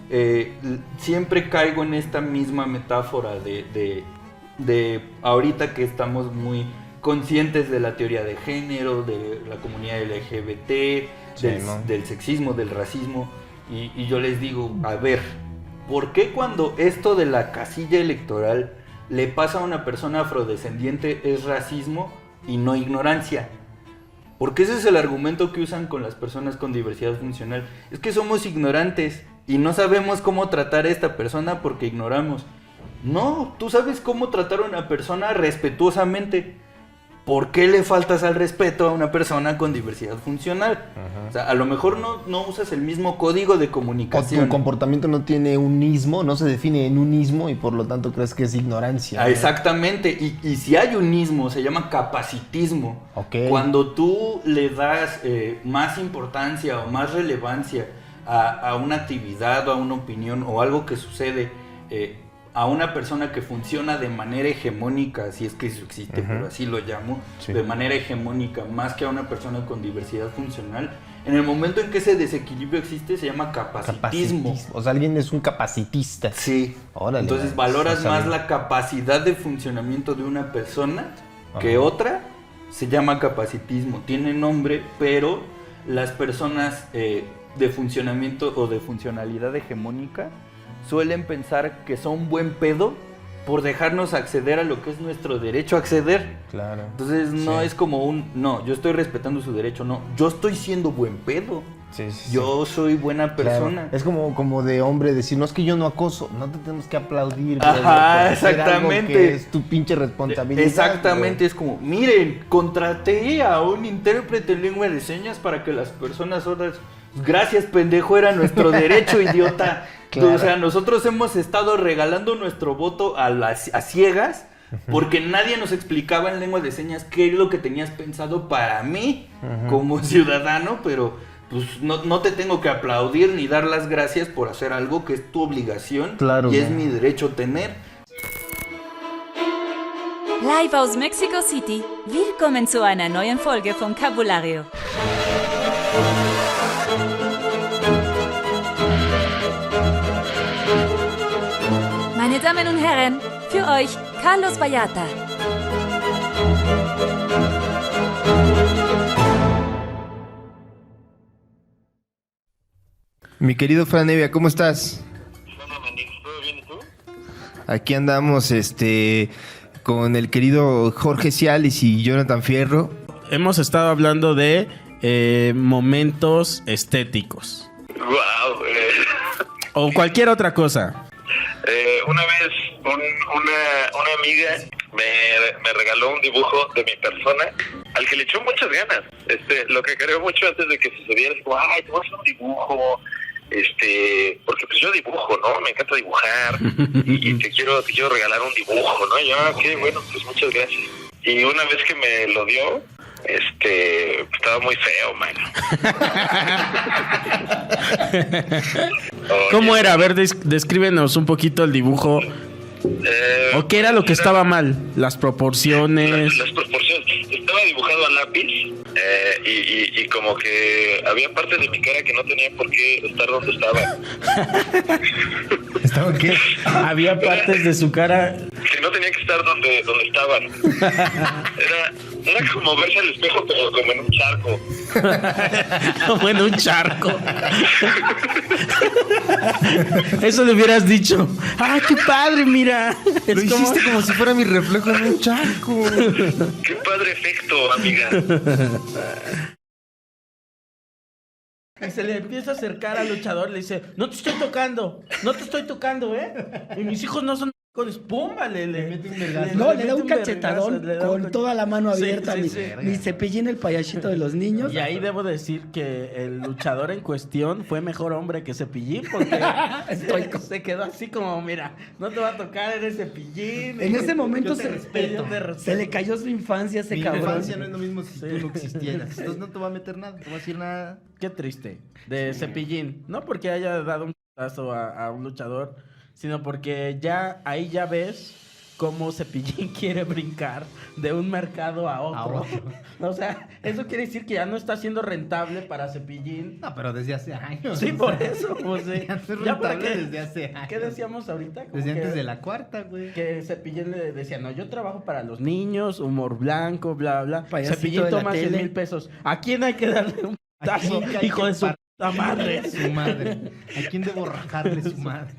siempre caigo en esta misma metáfora de ahorita que estamos muy conscientes de la teoría de género, de la comunidad LGBT, del sexismo, del racismo. Y yo les digo, a ver, ¿por qué cuando esto de la casilla electoral le pasa a una persona afrodescendiente es racismo y no ignorancia? Porque ese es el argumento que usan con las personas con diversidad funcional. Es que somos ignorantes y no sabemos cómo tratar a esta persona porque ignoramos. No, tú sabes cómo tratar a una persona respetuosamente. ¿Por qué le faltas al respeto a una persona con diversidad funcional? O sea, a lo mejor no usas el mismo código de comunicación. O tu comportamiento no tiene unismo, no se define en unismo y por lo tanto crees que es ignorancia. ¿No? Exactamente. Y si hay unismo, se llama capacitismo. Cuando tú le das más importancia o más relevancia a una actividad o a una opinión o algo que sucede a una persona que funciona de manera hegemónica, si es que eso existe, pero así lo llamo, de manera hegemónica, más que a una persona con diversidad funcional, en el momento en que ese desequilibrio existe, se llama capacitismo. O sea, alguien es un capacitista. Sí. Órale, entonces valoras más la capacidad de funcionamiento de una persona que otra, se llama capacitismo. Tiene nombre, pero las personas de funcionamiento o de funcionalidad hegemónica suelen pensar que son buen pedo por dejarnos acceder a lo que es nuestro derecho a acceder. Claro. Entonces no es como no, yo estoy respetando su derecho, no, yo estoy siendo buen pedo. Yo soy buena persona. Claro. Es como de hombre decir, no es que yo no acoso, no te tenemos que aplaudir. Exactamente. Que es tu pinche responsabilidad. Exactamente, güey. Es como, miren, contraté a un intérprete en lengua de señas para que las personas sordas... Gracias, pendejo, era nuestro derecho, idiota. Claro. O sea, nosotros hemos estado regalando nuestro voto a ciegas porque nadie nos explicaba en lengua de señas qué es lo que tenías pensado para mí como ciudadano, pero pues no te tengo que aplaudir ni dar las gracias por hacer algo que es tu obligación y es mi derecho tener. Live aus Mexico City. Willkommen zu einer neuen Folge von Cabulario. Meine Damen und Herren, für euch Carlos Vallarta. Mi querido Fran Evia, ¿cómo estás? ¿Todo bien y tú? Aquí andamos con el querido Jorge Cialis y Jonathan Fierro. Hemos estado hablando de momentos estéticos. Wow. O cualquier otra cosa. Una vez una amiga me regaló un dibujo de mi persona al que le echó muchas ganas. Lo que creo mucho antes de que sucediera es como, ay, te voy a hacer un dibujo, porque pues yo dibujo, ¿no? Me encanta dibujar y te quiero regalar un dibujo, ¿no? Y yo, qué bueno, pues muchas gracias. Y una vez que me lo dio, Estaba muy feo, mano. ¿Cómo era? A ver, descríbenos un poquito el dibujo. ¿O qué era lo que estaba mal? Las proporciones. Las proporciones. Estaba dibujado a lápiz y como que había partes de mi cara que no tenían por qué estar donde estaba. ¿Estaba qué? Había partes de su cara. Que no tenía que estar donde estaban. Era como verse al espejo, pero como en un charco. Como en un charco. Eso le hubieras dicho. ¡Ah, qué padre, mira! Lo hiciste como si fuera mi reflejo en un charco. Qué padre efecto, amiga. Y se le empieza a acercar al luchador, le dice, no te estoy tocando, ¿eh? Y mis hijos no son con espuma, le mete un vergazo. No, le da un cachetadón con toda la mano abierta. Sí, Mi Cepillín, el payasito de los niños. Y ahí debo decir que el luchador en cuestión fue mejor hombre que Cepillín, porque se quedó así como, mira, no te va a tocar, eres Cepillín. En ese momento Yo te respeto. se le cayó su infancia a ese cabrón. Infancia no es lo mismo si tú no existieras. Entonces no te va a meter nada, no te va a decir nada. Qué triste, de Cepillín. No porque haya dado un paso a un luchador, sino porque ahí ya ves cómo Cepillín quiere brincar de un mercado a otro. O sea, eso quiere decir que ya no está siendo rentable para Cepillín. No, pero desde hace años. Sí, por eso, pues sí. Ya no es ¿Ya para rentable qué? desde hace años. ¿Qué decíamos ahorita? Como Desde que- antes de la cuarta, güey. Que Cepillín le decía, no, yo trabajo para los niños, humor blanco, bla, bla. Payasito Cepillín de la toma 100 tele. mil pesos. ¿A quién hay que darle un putazo, quién hay hijo que de su puta madre? Su madre. ¿A quién debo rajarle su madre?